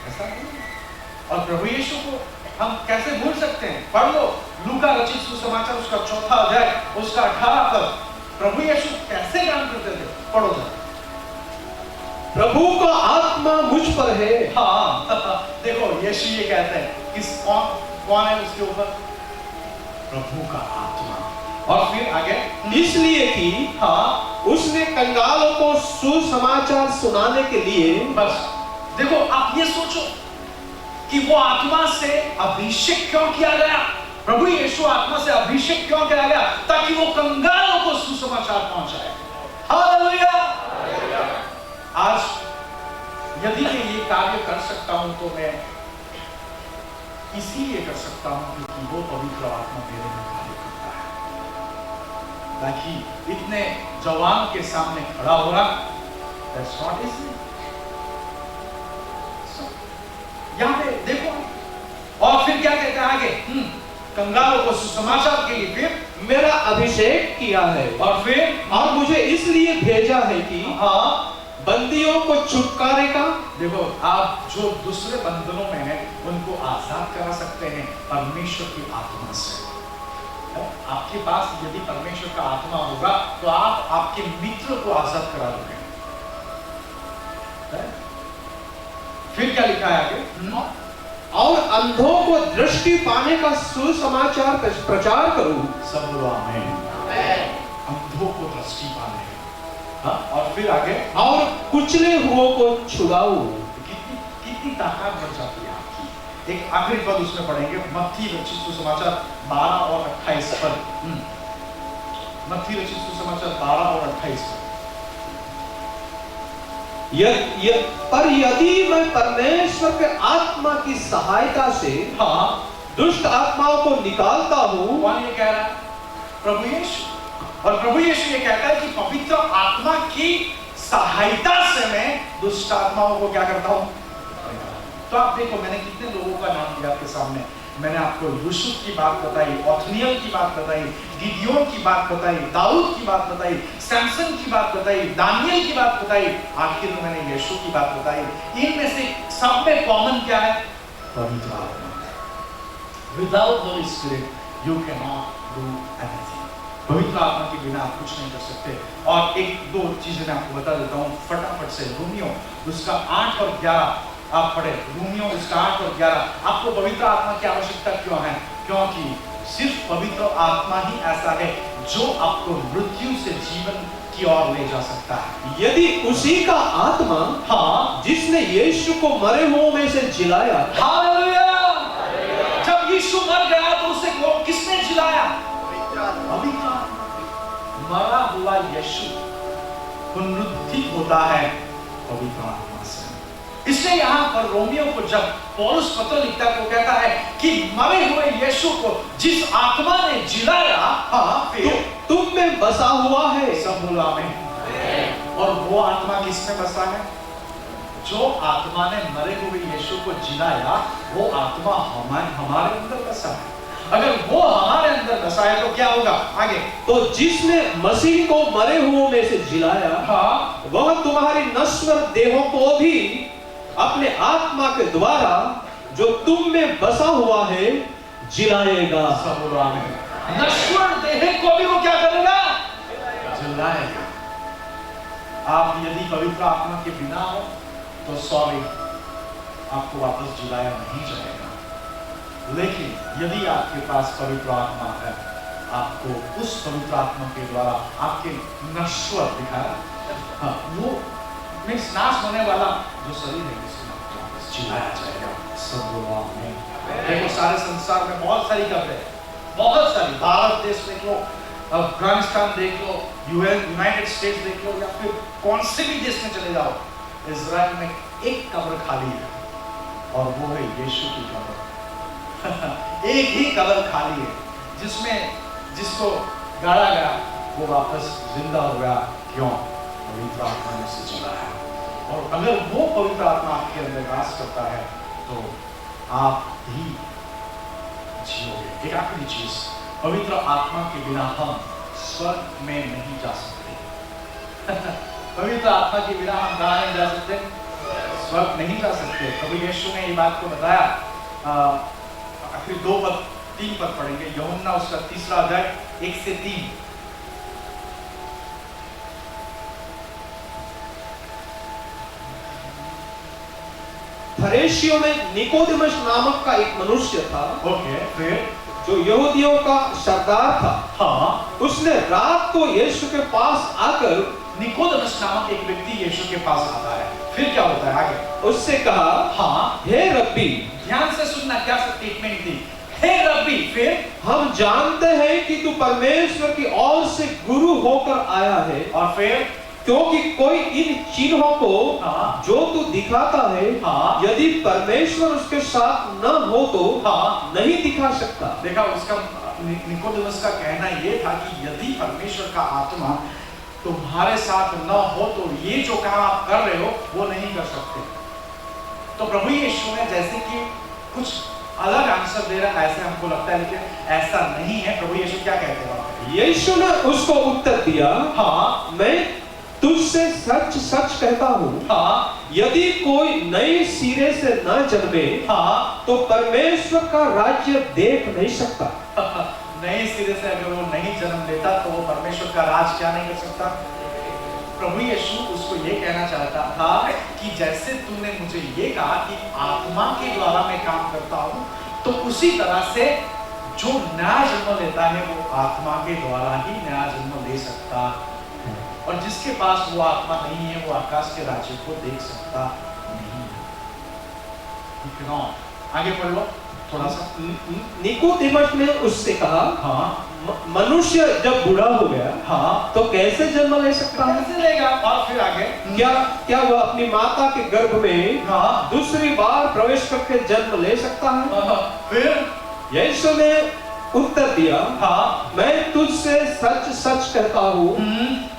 ऐसा नहीं है। और प्रभु यीशु को हम कैसे भूल सकते हैं? पढ़ लो लूका रचित सुसमाचार उसका 4वां अध्याय उसका 18 पद। प्रभु यीशु कैसे काम करते थे? पढ़ो जरा। प्रभु का आत्मा मुझ पर है। देखो यीशु ये कहते हैं, कौन है उसके ऊपर? प्रभु का आत्मा। और फिर आगे, इसलिए कि उसने कंगालों को सुसमाचार सुनाने के लिए। बस देखो, आप ये सोचो कि वो आत्मा से अभिषेक क्यों किया गया? प्रभु यीशु आत्मा से अभिषेक क्यों किया गया? ताकि वो कंगालों को सुसमाचार पहुंचाए। हालेलुया। आज यदि मैं ये कार्य कर सकता हूं तो मैं इसीलिए कर सकता हूं क्योंकि वो पवित्र आत्मा मेरे में कार्य करता है। ताकि इतने जवान के सामने खड़ा हो रहा, That's not his name. So, यहाँ पे देखो, और फिर क्या कहते हैं आगे? कंगालों को सुसमाचार के लिए फिर मेरा अभिषेक किया है, और फिर और मुझे इसलिए भेजा है कि बंदियों को छुटकारे का, देखो आप जो दूसरे बंधनों में हैं उनको आजाद करा सकते हैं परमेश्वर की आत्मा से। आपके पास यदि परमेश्वर का आत्मा होगा तो आप आपके मित्र को आजाद करा दोगे। फिर क्या लिखा है आगे? और अंधों को दृष्टि पाने का सुसमाचार प्रचार करूं। सब बोलो आमीन। अंधों को दृष्टि पाने, और फिर आगे, और कुचले हुओं को छुड़ाऊं। कितनी ताकत बढ़ जाती है आपकी। एक आखिरी पद उसमें पढ़ेंगे, मत्ती रचित सुसमाचार 12 और 28 पद। मत्ती रचित सुसमाचार 12 और 28 पद। पर यदि मैं परमेश्वर के आत्मा की सहायता से दुष्ट आत्माओं को निकालता हूं। कौन ये कह रहा है? प्रभु यीशु। और प्रभु यीशु ये कहता है कि पवित्र आत्मा की सहायता से मैं दुष्ट आत्माओं को क्या करता हूं? तो आप देखो, मैंने कितने लोगों का नाम दिया आपके सामने। मैंने आपको यूसुफ की बात बताई, ओथनियल की बात बताई, गिदियोन की बात बताई, दाऊद की बात बताई, सैमसन की बात बताई, दानियल की बात बताई, आखिर में मैंने यीशु की बात बताई। इनमें से सब में कॉमन क्या है? पवित्र आत्मा। Without Holi spirit you can not do anything. पवित्र आत्मा के बिना आप कुछ नहीं कर सकते। और एक दो चीजें मैं आपको बता देता हूँ फटाफट से। रोमियो उसका 8 और 11 आप पढ़े। रोमियो उसका 8 और 11। आपको पवित्र आत्मा की आवश्यकता क्यों है? क्योंकि सिर्फ पवित्र आत्मा ही ऐसा है जो आपको मृत्यु से जीवन की ओर ले जा सकता है। यदि उसी का आत्मा जिसने यीशु को मरे हुओं में से जिलाया। हालेलुया। जब यीशु मर गया तो उसे किसने जिलाया? पवित्र आत्मा। मरा हुआ यीशु पुनरुत्थित होता है पवित्र आत्मा से। इसलिए यहाँ पर रोमियो को जब पौलुस पत्र लिखता है तो कहता है कि मरे हुए यीशु को जिस आत्मा ने जिलाया, फिर तुम में बसा हुआ है। सब बोलो आमीन। और वो आत्मा किसमें बसा है? जो आत्मा ने मरे हुए यीशु को जिलाया, वो आत्मा हमारे अंदर बसा है। अगर वो हमारे अंदर बसा है तो क्या होगा? आगे, तो जिसने मसीह को मरे हुओं में से जिलाया, वह तुम्हारी नश्वर देहों को भी अपने आत्मा के द्वारा जो तुम में बसा हुआ है जिलाएगा। सब बोलो आमीन। नश्वर देह को भी वो क्या करेगा? जिलाएगा। आप यदि पवित्र आत्मा के बिना हो तो सॉरी, आपको वापस जिलाया नहीं जाएगा। लेकिन यदि आपके पास पवित्र आत्मा है, आपको उस पवित्र आत्मा के द्वारा आपके नश्वर दिखाया, वो मीन्स नाश होने वाला जो शरीर है उसमें आपको वापस जिलाया जाएगा। सब लोग आमीन। देखो सारे संसार में बहुत सारी खबरें, बहुत सारी। भारत देश देख लो, अफगानिस्तान देख लो, यूनाइटेड स्टेट्स देख लो, या फिर कौन से भी देश में चले जाओ, इजराइल में एक कब्र खाली है और वो है यीशु की कब्र। एक ही कब्र खाली है जिसको गाड़ा गया वो वापस जिंदा हो गया। क्यों? पवित्र आत्मा ने उसे जिलाया। और अगर वो पवित्र आत्मा आपके अंदर वास करता है तो आप ही जियोगे। एक आखिरी चीज, पवित्र आत्मा के बिना हम स्वर्ग में नहीं जा सकते। पवित्र आत्मा के बिना हम कहाँ नहीं जा सकते? स्वर्ग नहीं जा सकते। प्रभु यीशु ने ये बात को बताया। आखिर 2-3 पद पढ़ेंगे। यूहन्ना उसका 3 अध्याय 1 से 3। फरीसियों में निकोदेमस नामक का एक मनुष्य था। ओके, फिर जो यहूदियों का सरदार था। उसने रात को यीशु के पास आकर, निकोदेमस नामक एक व्यक्ति यीशु के पास आता है। फिर क्या होता है आगे? उससे कहा, हे रब्बी। ध्यान से सुनना, क्या स्टेटमेंट थी? हे रब्बी। फिर हम जानते हैं कि तू परमेश्वर की ओर से गुरु होकर आया है, और फिर क्योंकि कोई इन चिन्हों को जो तू दिखाता है, यदि परमेश्वर उसके साथ न हो तो नहीं दिखा सकता। देखा, उसका निकोदेमस का कहना यह था कि यदि परमेश्वर का आत्मा तुम्हारे साथ न हो तो ये जो काम आप कर रहे हो वो नहीं कर सकते। तो प्रभु यीशु ने जैसे कि कुछ अलग आंसर दे रहा है ऐसे हमको लगता है, लेकिन ऐसा नहीं है। प्रभु यीशु क्या कहते हैं? यीशु ने उसको उत्तर दिया, हाँ, मैं तुझसे सच सच कहता हूँ, हाँ, यदि कोई नए सिरे से न जन्मे, हाँ, तो परमेश्वर का राज्य देख नहीं सकता। नए सिरे से अगर वो नहीं जन्म लेता तो वो परमेश्वर का राज क्या नहीं कर सकता? प्रभु यीशु उसको ये कहना चाहता था कि जैसे तूने मुझे ये कहा कि आत्मा के द्वारा मैं काम करता हूँ, तो उसी तरह से जो नया जन्म लेता है वो आत्मा के द्वारा ही नया जन्म ले सकता है। और जिसके पास वो आत्मा नहीं है वो आकाश के राज्य को देख सकता नहीं है। आगे पढ़ लो थोड़ा सा। निकोदेमस ने उससे कहा, हाँ, मनुष्य जब बूढ़ा हो गया, हाँ, तो कैसे जन्म ले सकता है? कैसे लेगा? और फिर आगे क्या वह अपनी माता के गर्भ में हाँ, दूसरी बार प्रवेश करके जन्म ले सकता है? फिर यीशु ने उत्तर दिया, हाँ, मैं तुझसे सच सच कहता हूँ,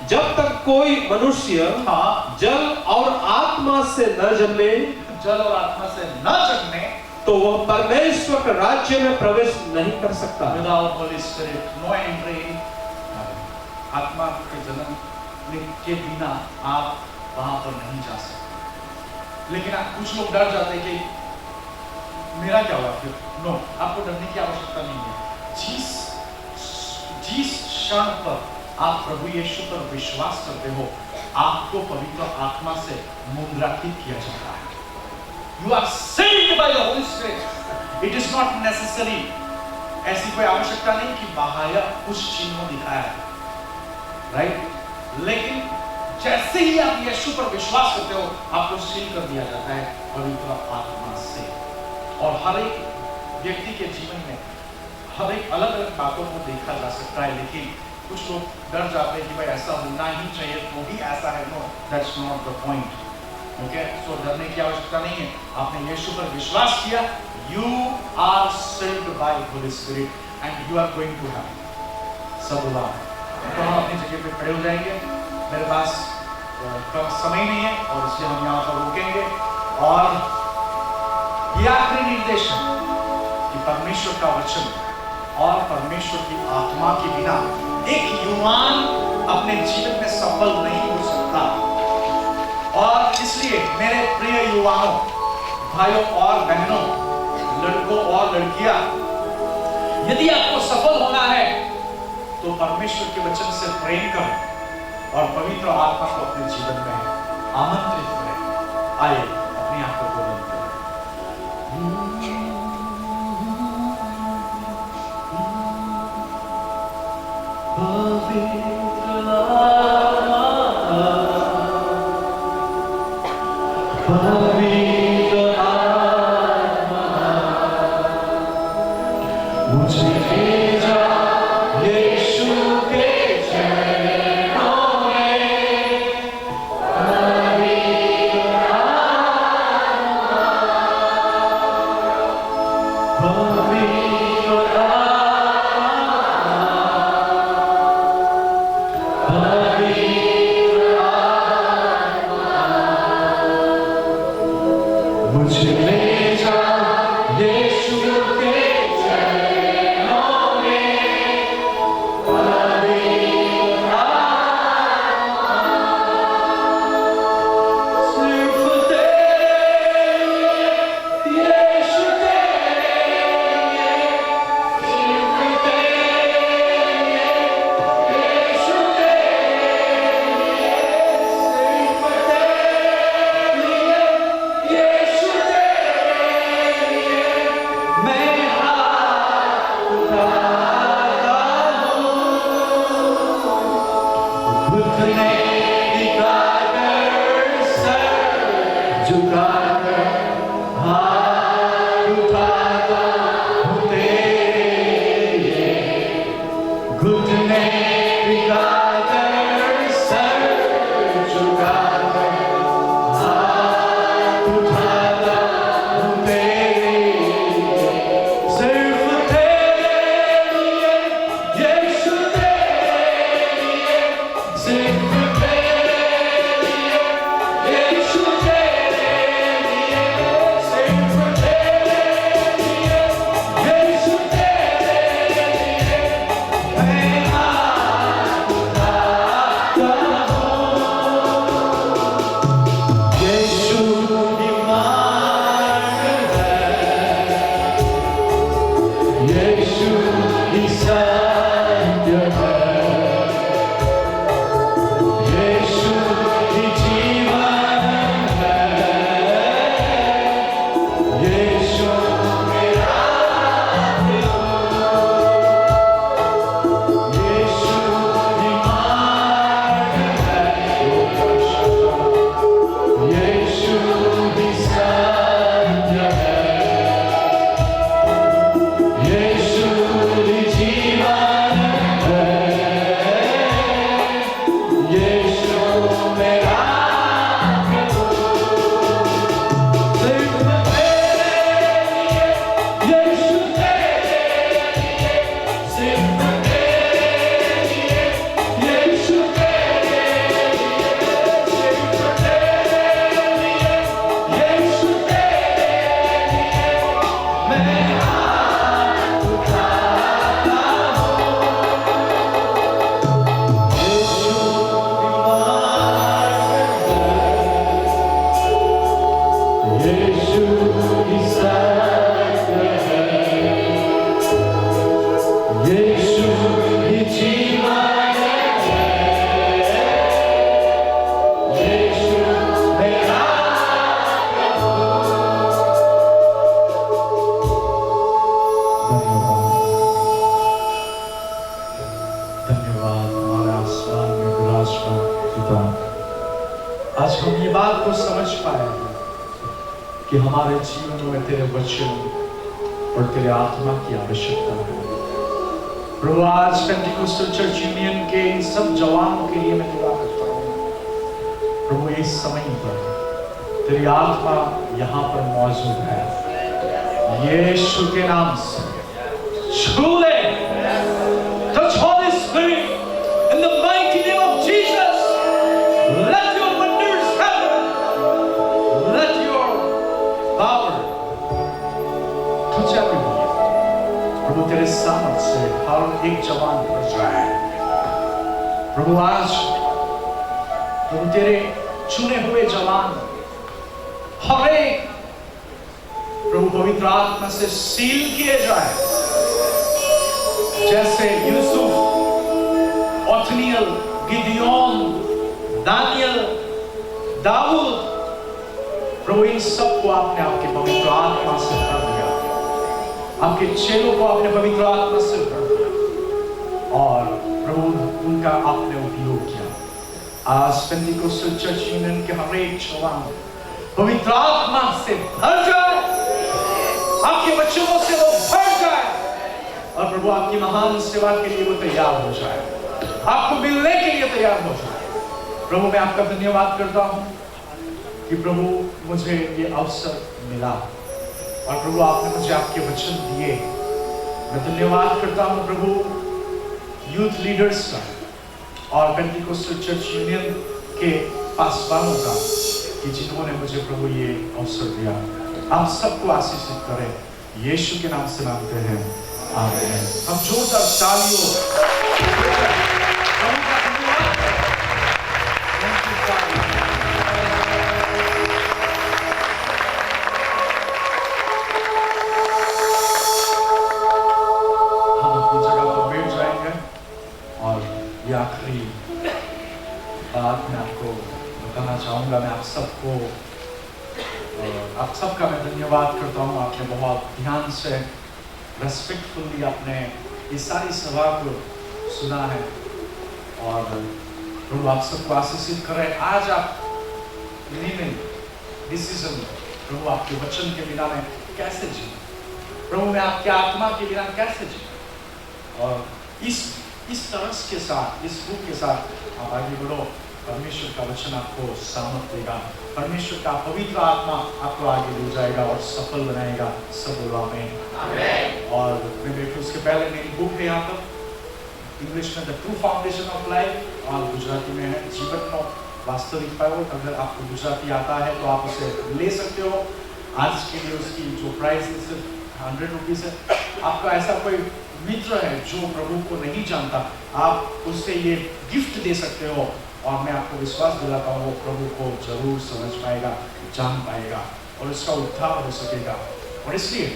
जब तक कोई मनुष्य हाँ, जल और आत्मा से न जन्मे, जल और आत्मा से न जन्मे, तो वह परमेश्वर के राज्य में प्रवेश नहीं कर सकता। Without Holy Spirit, no entry in heaven. आत्मा के जन्म के बिना आप वहां पर नहीं जा सकते। लेकिन कुछ लोग डर जाते हैं कि मेरा क्या हुआ फिर? नो, आपको डरने की आवश्यकता नहीं है। जिस क्षण पर आप प्रभु यीशु पर विश्वास करते हो, आपको पवित्र आत्मा से मुद्रांकित किया जाता है। You are saved by the Holy Spirit. It is not necessary. ऐसी कोई आवश्यकता नहीं कि बाहर कुछ चिन्ह दिखाया है, राइट? लेकिन जैसे ही आप यीशु पर विश्वास करते हो, आपको सील कर दिया जाता है पवित्र आत्मा से। और हर एक व्यक्ति के जीवन में हर एक अलग अलग बातों को देखा जा सकता है, लेकिन कुछ लोग डर जाते हैं कि भाई ऐसा होना ही चाहिए तो ही ऐसा है। No, that's not the point. Okay, so डरने की आवश्यकता नहीं है। आपने यीशु पर विश्वास किया, you are saved by Holy Spirit and you are going to heaven. सब उदार तो हम अपनी जगह पे खड़े हो जाएंगे। मेरे पास समय नहीं है और इसलिए हम यहाँ पर रुकेंगे। और ये आखिरी निर्देशन कि परमेश्वर का वचन और परमेश्वर की आत्मा के बिना एक युवान अपने जीवन में सफल नहीं हो सकता। और इसलिए मेरे प्रिय युवाओं, भाइयों और बहनों, लड़कों और लड़कियां, यदि आपको सफल होना है तो परमेश्वर के वचन से प्रेम करें और पवित्र आत्मा को अपने जीवन में आमंत्रित करें। आइए अपनी आंखों को बंद करें। Sing हम ये बात को समझ पाए कि हमारे जीवन में तेरे वचन और तेरे आत्मा की आवश्यकता है। प्रभु आज पेंटिकोस्टल चर्च यूनियन के इन सब जवानों के लिए मैं दुआ करता हूँ। प्रभु इस समय पर तेरी आत्मा यहाँ पर मौजूद है, यीशु के नाम से छू ले। Touch Holy Spirit in the mighty name of Jesus. Let your wonders happen. Let your power touch everyone. प्रभु तेरे सामर्थ से हर एक जवान पर जाए। प्रभु आज प्रभु तेरे चुने हुए जवान हर एक प्रभु पवित्र आत्मा से सील किए जाए, जैसे यूसुफ, ओथनियल, गिदियोन, दानियल, दाऊद, प्रभु इन सबको आपने आपके पवित्र आत्मा से भर दिया, आपके चेलों को आपने पवित्र आत्मा से भर दिया और प्रभु उनका आपने उपयोग किया। आज पेंटिकोस्टल चर्च यूनियन के हर एक जवान पवित्र आत्मा से भर जाए, आपके वचनों से वो भर जाए और प्रभु आपकी महान सेवा के लिए वो तैयार हो जाए, आपको मिलने के लिए तैयार हो जाए। प्रभु मैं आपका धन्यवाद करता हूँ कि प्रभु मुझे ये अवसर मिला और प्रभु आपने मुझे आपके वचन दिए। मैं धन्यवाद करता हूँ प्रभु यूथ लीडर्स का और पेंटिकोस्टल चर्च यूनियन के पासवानों का कि जिन्होंने मुझे प्रभु ये अवसर दिया। आप सबको आशीषित करें, यीशु के नाम से मांगते हैं, आमीन। हम जोरदार तालियों प्रभु का धन्यवाद करें। Thank you, Father. हम अपनी जगह पर बैठ जाएंगे और ये आखिरी बात मैं आपको बताना चाहूँगा। मैं आप सबका मैं धन्यवाद करता हूँ। आपने बहुत ध्यान से रेस्पेक्टफुली आपने इस सारी सभा को सुना है और प्रभु आप सबको आशीषित करे। आज आप डिसीजन प्रभु आपके वचन के बिना मैं कैसे जी, प्रभु मैं आपके आत्मा के बिना कैसे जी, और इस तरस के साथ, इस भूख के साथ आप आगे बढ़ो। परमेश्वर का वचन आपको सामर्थ देगा, परमेश्वर का पवित्र आत्मा आपको आगे ले जाएगा और सफल बनाएगा। सब बोलो आमीन। और मैं देखो उसके पहले मेरी बुक है यहाँ पर इंग्लिश में the true foundation of life और गुजराती में है जीवनનો वास्तविक पायो। अगर आपको गुजराती आता है तो आप उसे ले सकते हो। आज के लिए उसकी जो प्राइस है सिर्फ 100 रुपीज़ है। आपका ऐसा कोई मित्र है जो प्रभु को नहीं जानता, आप उससे ये गिफ्ट दे सकते हो और मैं आपको विश्वास दिलाता हूँ वो प्रभु को जरूर समझ पाएगा, जान पाएगा और उसका उद्धार हो सकेगा। और इसलिए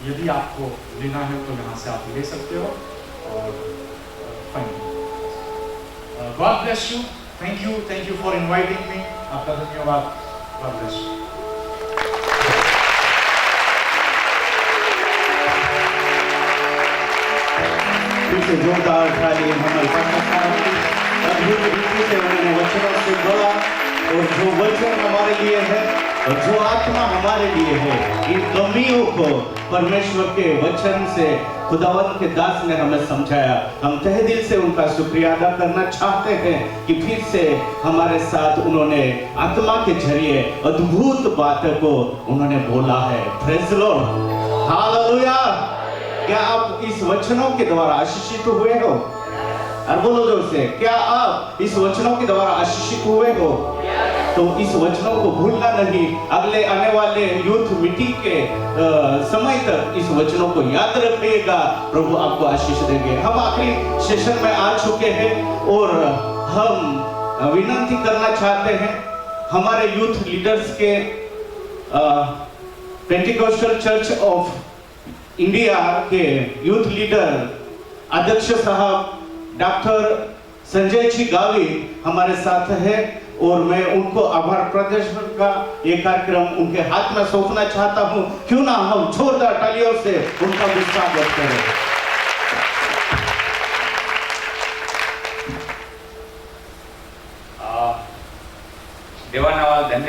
यदि आपको लेना है तो यहाँ से आप ले सकते हो। और fine, God bless you, thank you for inviting me. आपका धन्यवाद, गॉड ब्लेस यू। से जोरदार ताली हमारे अद्भुत रीति से उन्होंने वचनों से बोला और जो वचन हमारे लिए है और जो आत्मा हमारे लिए है, इन कमियों को परमेश्वर के वचन से खुदावंत के दास ने हमें समझाया। हम तहे दिल से उनका शुक्रिया अदा करना चाहते हैं कि फिर से हमारे साथ उन्होंने आत्मा के जरिए अद्भुत बातों को उन्होंने बोला है। Praise the Lord, hallelujah. क्या आप इस वचनों के द्वारा आशीषित हुए हो? और बोलो जोर से, क्या आप इस वचनों के द्वारा आशीषित हुए हो? तो इस वचनों को भूलना नहीं। अगले आने वाले यूथ मीटिंग के समय तक इस वचनों को याद रखिएगा, प्रभु आपको आशीष देंगे। हम आखिरी सेशन में आ चुके हैं और हम विनती करना चाहते हैं हमारे यूथ लीडर्स के पेंटिकोस्टल चर्च ऑफ इंडिया के यूथ लीडर अध्यक्ष साहब डॉक्टर संजय जी गावी हमारे साथ है और मैं उनको आभार प्रदर्शन का ये कार्यक्रम उनके हाथ में सौंपना चाहता हूं। क्यों ना हम जोरदार तालियों से उनका स्वागत करें।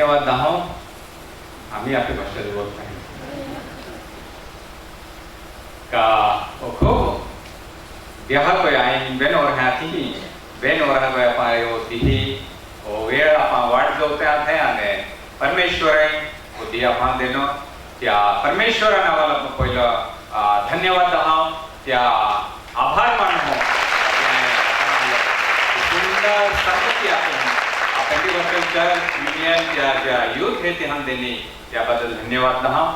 धन्यवाद दहां आम्ही आपली भाषा बोलत नाही का ओखो बिहार को आइन बेन और हाथी बेन और हवे पाए होती ही ओ वेळ आपण वाट जोते आथे आणि परमेश्वर को दिया आपण देनो त्या परमेश्वर नावाला पहिलं धन्यवाद दहां त्या आभार मानो सुंदर संगती आपण चर्च युनियन त्या यूथ हे ते हम देनी त्याबद्दल धन्यवाद दहां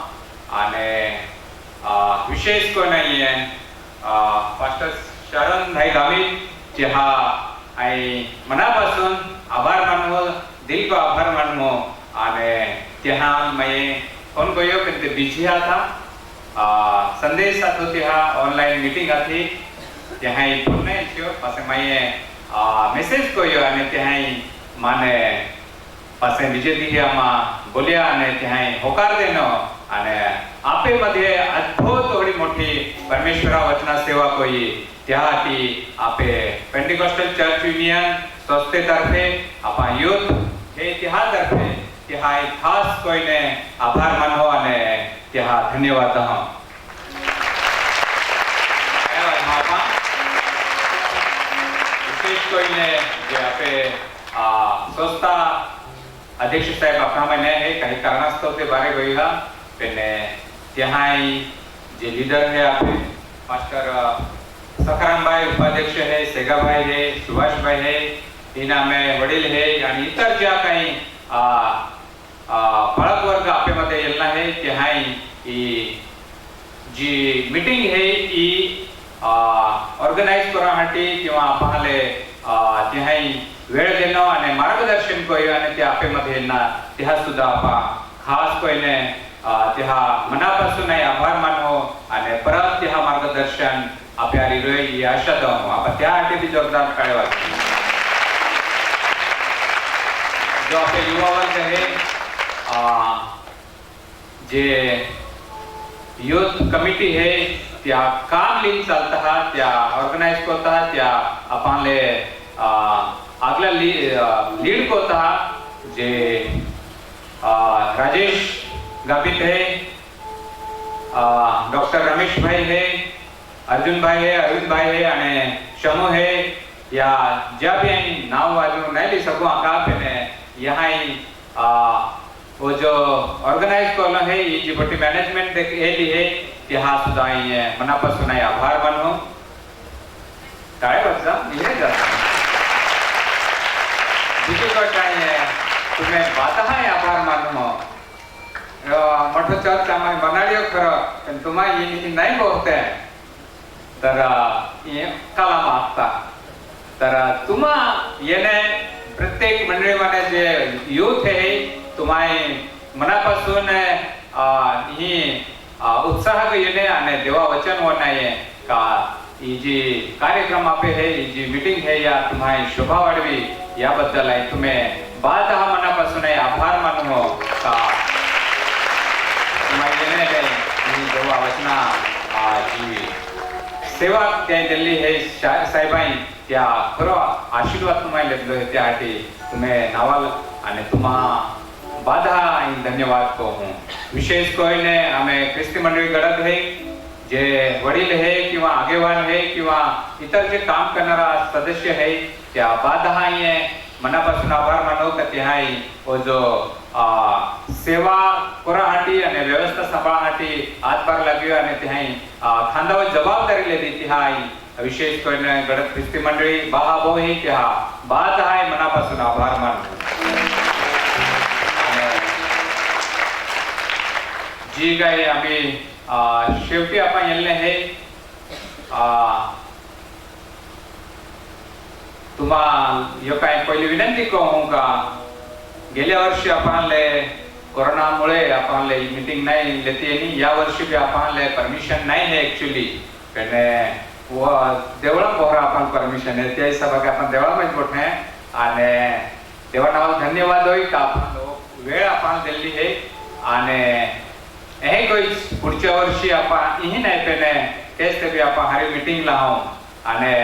आणि विशेष को नाही आहे पास्टर शरण भाई गावित जे हा आई मनापासून आभार मानवो दिल को आभार मानवो आणि त्या मैं फोन कयो पण ते बिझी था संदेश साथ होती हा ऑनलाइन मीटिंग आती त्या ही फोन नाही थियो पासे मैं मेसेज कयो आणि त्या माने पासे विजय दी आमा बोलिया आणि त्या होकार देनो आणि आपे मध्ये अद्भुत एवढी मोठी परमेश्वरा वचना सेवा कोई त्यासाठी आपे पेंटिकॉस्टल चर्च युनियन संस्थेतर्फे आपण यूथ हे त्यातर्फे त्या खास कोईने आभार मानव आणि त्या धन्यवाद दहा विशेष कोईने जे आपे संस्था अध्यक्ष साहेब आपला महिने हे काही कारणास्तव ते बारे गईला पेने त्याहाई जे लीडर है आपे मास्टर सखाराम भाई उपाध्यक्ष है सेगा भाई है सुभाष भाई है इना में वडील है आणि इतर ज्या काही फळक वर्ग आपे मध्ये येलना है त्याहाई जी मीटिंग है ई ऑर्गनाइज करण्यासाठी किंवा आपले त्याहाई वेळ देणं आणि मार्गदर्शन कोय आणि ते आपे मध्ये येलना त्या सुद्धा आपण खास कोईने त्या मनापासून आभार मानो आणि परत त्या मार्गदर्शन आपल्याला रोई आशा दो आपण त्यासाठी भी जोरदार काढवा जो आपले युवा वर्ग है जे यूथ कमिटी है त्या काम लीन चालता हा त्या ऑर्गनाइज करता हा त्या आपले अगला लीड करता हा जे राजेश गावित है डॉक्टर रमेश भाई है अर्जुन भाई है अरविंद भाई है आणि शमू है या ज्या भी नाव वाजू नहीं ले सकूं आका पेने यहाँ वो जो ऑर्गनाइज करना है ये जी बटी मैनेजमेंट हे ली है त्या सुद्धा ये मनापासून आभार मानो काय बच्चा ये जाता दूसरी बात काय है तुम्हें बात है आभार मानो मोठं चर्च आम्ही बनाडियो खरं पण तुम्हाला ये नाही बोलते तर ये कला मागता तर तुम्हा येणे प्रत्येक मंडळीमध्ये जे यूथ आहे तुम्हाला मनापासून ही उत्साह येणे आणि देवा वचन होणं आहे का ही जी कार्यक्रम आपे है ही जी मीटिंग है या तुम्हाला शोभा वाढवी याबद्दल आहे तुम्ही बात हा मनापासून आभार मानो का देवा वचना जी सेवा त्या दिल्ली हे साहेबाई त्या खरो आशीर्वाद तुम्हाला लेतलो है त्यासाठी तुम्ही नावाल आणि तुम्हा बाधा आणि धन्यवाद कहूं विशेष कोईने हमें ख्रिस्ती मंडळी घडत है जे वडील है किंवा आगेवान है किंवा इतर जे काम करणारा सदस्य है त्या बाधा ये मनापासून आभार मानो का त्याहाई वो जो सेवा कराहाटी आणि व्यवस्था सांभाळाहाटी हातभार लागयो आणि त्याहाई खांदावर जबाबदारी लेली त्याहाई विशेष कोईने घडत ख्रिस्ती मंडळी बाहा बोही त्या बात आहे मनापासून आभार मानो जी काय आम्ही शेवटी आपण येल्ले हे तुम्हाला काय पहिली विनंती कहूं का गेल्या वर्षी आपणले कोरोनामुळे आपणले मीटिंग नाही लेती आणि या वर्षी भी आपणले परमिशन नाही है एक्चुअली पण वो देवळा पोहरा आपण परमिशन आहे त्या हिशोबाने आपण देवळामध्ये मोठे आणि देवा नावाला धन्यवाद होई का आपण वेळ आपण दिली है आणि हे कोई पुढच्या वर्षी आपण इही नाही पेने तेच ते भी आपण हरी मीटिंग लावू आणि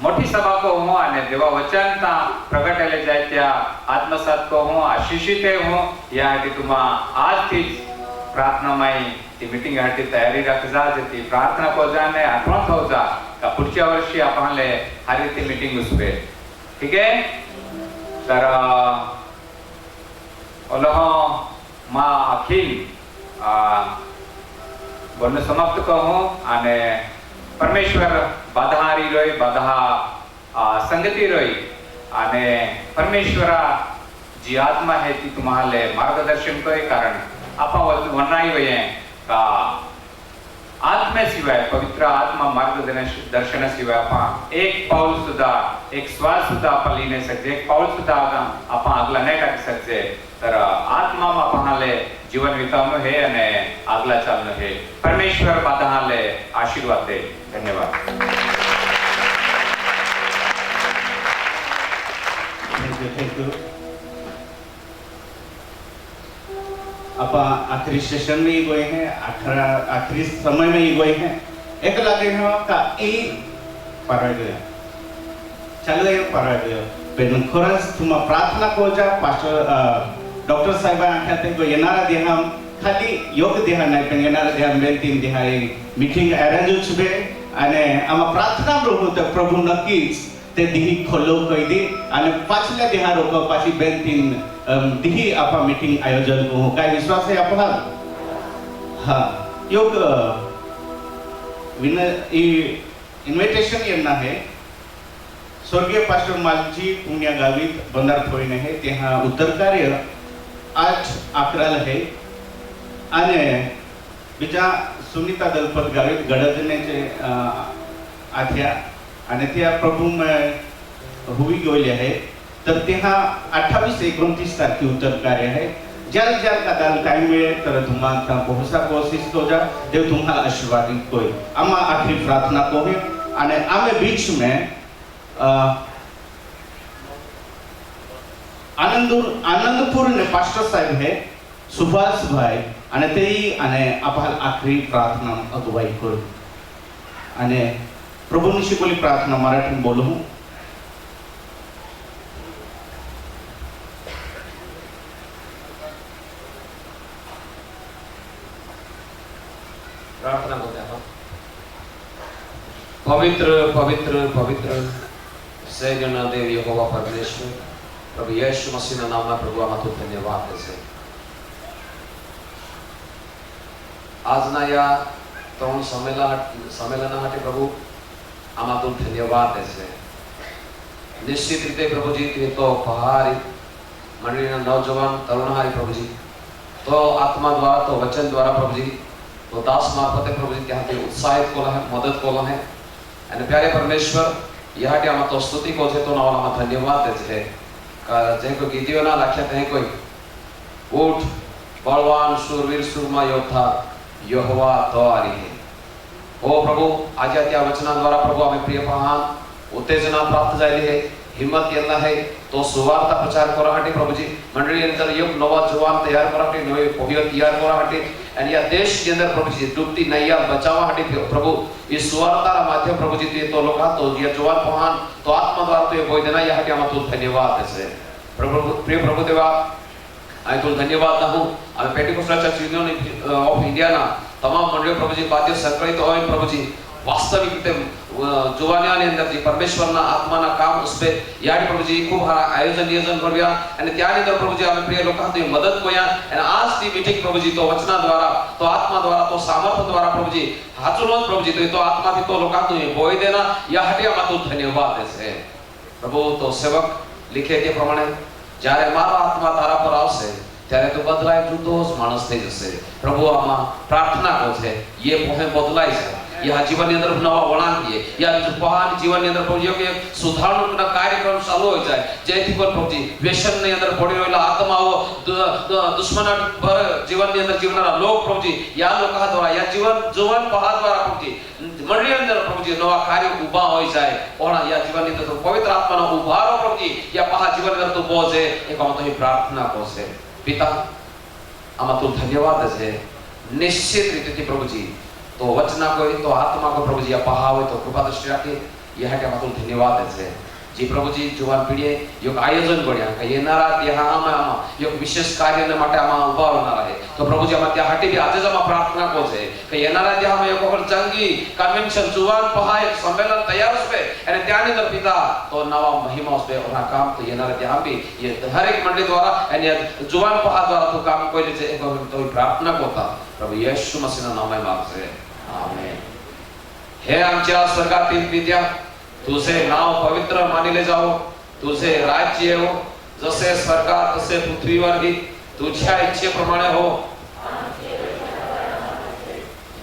मोटी सभा को हूँ अने देवा वचन ता प्रगटेले जाय त्या आत्मसात को हूँ आशीषित हूँ या हाटी तुमा आज थी प्रार्थना माई ती मीटिंग हाटी तयारी रख जा ती प्रार्थना को जाने आठवण हो जा का पुढच्या वर्षी आपण ले हरी ती मीटिंग उसपे ठीक है तर ओलो मा अखिल बोलणं समाप्त कहूँ अने परमेश्वर बाधा हारी रोई बाधा संगति रोई अने परमेश्वरा जी आत्मा है ती तुम्हाले मार्गदर्शन कोई कारण आपा वनाई वये का आत्मे सिवाय पवित्र आत्मा मार्गदर्शन सिवाय आपा एक पाऊल सुद्धा एक श्वास सुद्धा आपा ली नहीं सकते एक पाऊल सुद्धा आपा अगला नहीं टाक सकते तर आत्मा में आपले जीवन वितावनो है अने अगला चालनो है परमेश्वर बाधाले आशीर्वाद दे धन्यवाद थैंक यू आप आखिरी सेशन में ही गए हैं आखिरी समय में ही गए हैं एक लगे हैं का ए पारा गया चलो ये पारा गया पेन खोरस तुम प्रार्थना को जा पास्टर डॉक्टर साहब कहते को येनारा देहा खाली योग देहा नहीं पेन येनारा देहा मेल टीम देहा मीटिंग अरेंज छबे अने आम प्रार्थना प्रभु तो प्रभु नक्कीच ते दिही खोलो कई दी अने पाछले देहा रोको पाछी बेल टीम दिही आपा मीटिंग आयोजन को काय विश्वास है आपा हाँ योग इन्विटेशन येना है स्वर्गीय पास्टर मालजी पुण्या गावित बंदार थोईने है तेहा उत्तर कार्य 8/11 है अने बीजा सुनीता दलपत गावित गडजने जे आथ्या अने त्या प्रभु में हुई गोले है तर तेहा 28-29 तारखे उत्तर कार्य है जल का दाल टाइम में तर तुम्हारा बहुसा कोशिश को जा देव तुम्हारा आशीर्वादित कोई आमा आखिरी प्रार्थना को है अने आमे बीच में आनंदपुर ने पास्टर साहब है सुभाष भाई अने तेई अने आपल आखिरी प्रार्थना अगुवाई कर अने प्रभु निशी बोली प्रार्थना मराठी में बोलूं प्रार्थना करते हैं पवित्र पवित्र पवित्र सेना देव यहोवा परमेश्वर प्रभु यीशु मसीह नाम में प्रभु आमा तो धन्यवाद है आज ना या त्रण सम्मेलन हाटे प्रभु आमा तो धन्यवाद है निश्चित रीते प्रभु जी तो पहाड़ी मंडली नौजवान तरुण हारी प्रभु जी तो आत्मा द्वारा तो वचन द्वारा प्रभु जी तो दास मार्फते प्रभु जी त्या उत्साहित कोला है मदद कोला है अने प्यारे परमेश्वर यहाँ आम तो स्तुति को तो ना आम धन्यवाद देते हैं जे को गीतियों ना लख्या थे कोई उठ बलवान शूरवीर सुरमा योद्धा यहोवा तोआरी है ओ प्रभु आज त्या वचना द्वारा प्रभु आम प्रिय पहान उत्तेजना प्राप्त जायली है हिम्मत येला है तो सुवार्ता प्रचार कराहाटी प्रभु जी मंडली अंदर योग नवा जवान तैयार कराहाटी नवे पोहियो तैयार कराहाटी एंड या देश के अंदर प्रभु जी डूबती नैया बचावाहाटी प्रभु इस सुवार्ता रा माध्यम प्रभु जी ते तो लोका तो ये जवान पहान तो आत्मा द्वारा तो ये बोय देना या हटी हम तो धन्यवाद है प्रभु प्रिय प्रभु देवा आई तो धन्यवाद हूं हम Pentecostal church union of India ना तमाम मंडली प्रभु जी बाध्य संकलित तो होय प्रभु जी वास्तविक रीते जुवानिया ने अंदर जी परमेश्वर ना आत्मा ना काम उस पे याडी प्रभु जी खूब हारा आयोजन नियोजन करविया आणि त्या अंदर प्रभु जी आम्ही प्रिय लोकांना तो मदत कोया आणि आज ती मीटिंग प्रभु जी तो वचना द्वारा तो आत्मा द्वारा तो सामर्थ्य द्वारा प्रभु जी हाचुनोच प्रभु जी तो आत्मा थी तो लोकांना तो बोय देना या हटी आम्हा तो धन्यवाद है प्रभु तो सेवक लिखे ते प्रमाणे जारे मारो आत्मा तारा पर आवसे त्यारे तो बदलाय जुदो मानस થઈ જશે प्रभु आमा प्रार्थना को छे ये पोहे बदलाय छे यह जीवन के अंदर नवा वळांक ये या पहान जीवन के अंदर प्रभु के सुधारणा कार्यक्रम चालू हो जाए जेथी पर प्रभु जी व्यसन ने अंदर पड़ी रहेला आत्माओ दुश्मन पर जीवन के अंदर जीवनारा लोक प्रभु जी या लोका द्वारा या जीवन पहा द्वारा प्रभु जी मंडली अंदर प्रभु जी नवा कार्य उभा हो जाए और या जीवन के अंदर पवित्र आत्मा नो उभारो प्रभु जी या पहा जीवन के अंदर तो बोझे एक हम तो ही प्रार्थना को से पिता आमा तो धन्यवाद है निश्चित रीते प्रभु जी तो वचना को तो आत्मा को प्रभु जी पहावे तो कृपा दृष्टि रखे यासाठी आम्हाला धन्यवाद द्यायचे जी प्रभुजी जुवान पिढी योग आयोजन કર્યા કે येणारा ત્યાં योग विशेष કાર્યને માટે આમાં ઉભા રહેનાર आहे તો પ્રભુજી આમાં ત્યાંથી બી આજે જ આમાં પ્રાર્થના કો છે કે येणारा ત્યાં અમે એક વખત જંગી કન્વેન્શન जुवान પહાય સંમેલન તૈયાર છે અને ત્યાંની અંદર પિતા તો નવા મહિમા છે ઓના કામ તો येणारा ત્યાં બી ये हर एक मंडली द्वारा અને जुवान પહા દ્વારા તો કામ કોઈ છે એક વખત તો પ્રાર્થના કોતા પ્રભુ येशू मसीहના નામે માંગશે આમેન हे आमच्या स्वर्गातील पित्या तुझे नाव पवित्र मानिले जाओ तुझे राज्य हो जसे स्वर्गात तसे पृथ्वीवर ही तुझ्या इच्छेप्रमाणे हो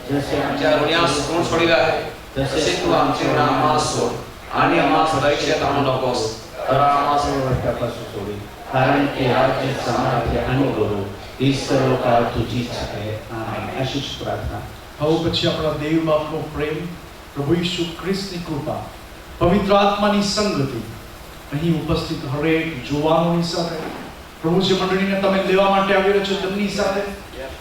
जैसे आमच्या ऋणास ऋण सोडिले आहे तसे तू आमचे ऋण आम्हास सोड आणि आम्हास परीक्षेत आणू नकोस तर आम्हास वर्षापासून सोडी कारण की राज्य सामर्थ्य आणि गुरु इस सर्व काळ तुझीच आहे आमेन अशीच प्रार्थना હવે પછી આપણા દેવ બાપનો પ્રેમ પ્રભુ ઈસુ ખ્રિસ્તની કૃપા પવિત્ર આત્માની સંગતિ અહીં ઉપસ્થિત હરેક જુવાનોની સાથે પ્રભુજી મંડળીને તમે લેવા માટે આવી રહ્યા છો તેમની સાથે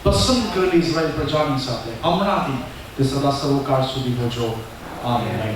પસંદ કરેલી ઇઝરાયલ પ્રજાની સાથે હમણાંથી તે સદા સર્વકાળ સુધી હોજો આમેન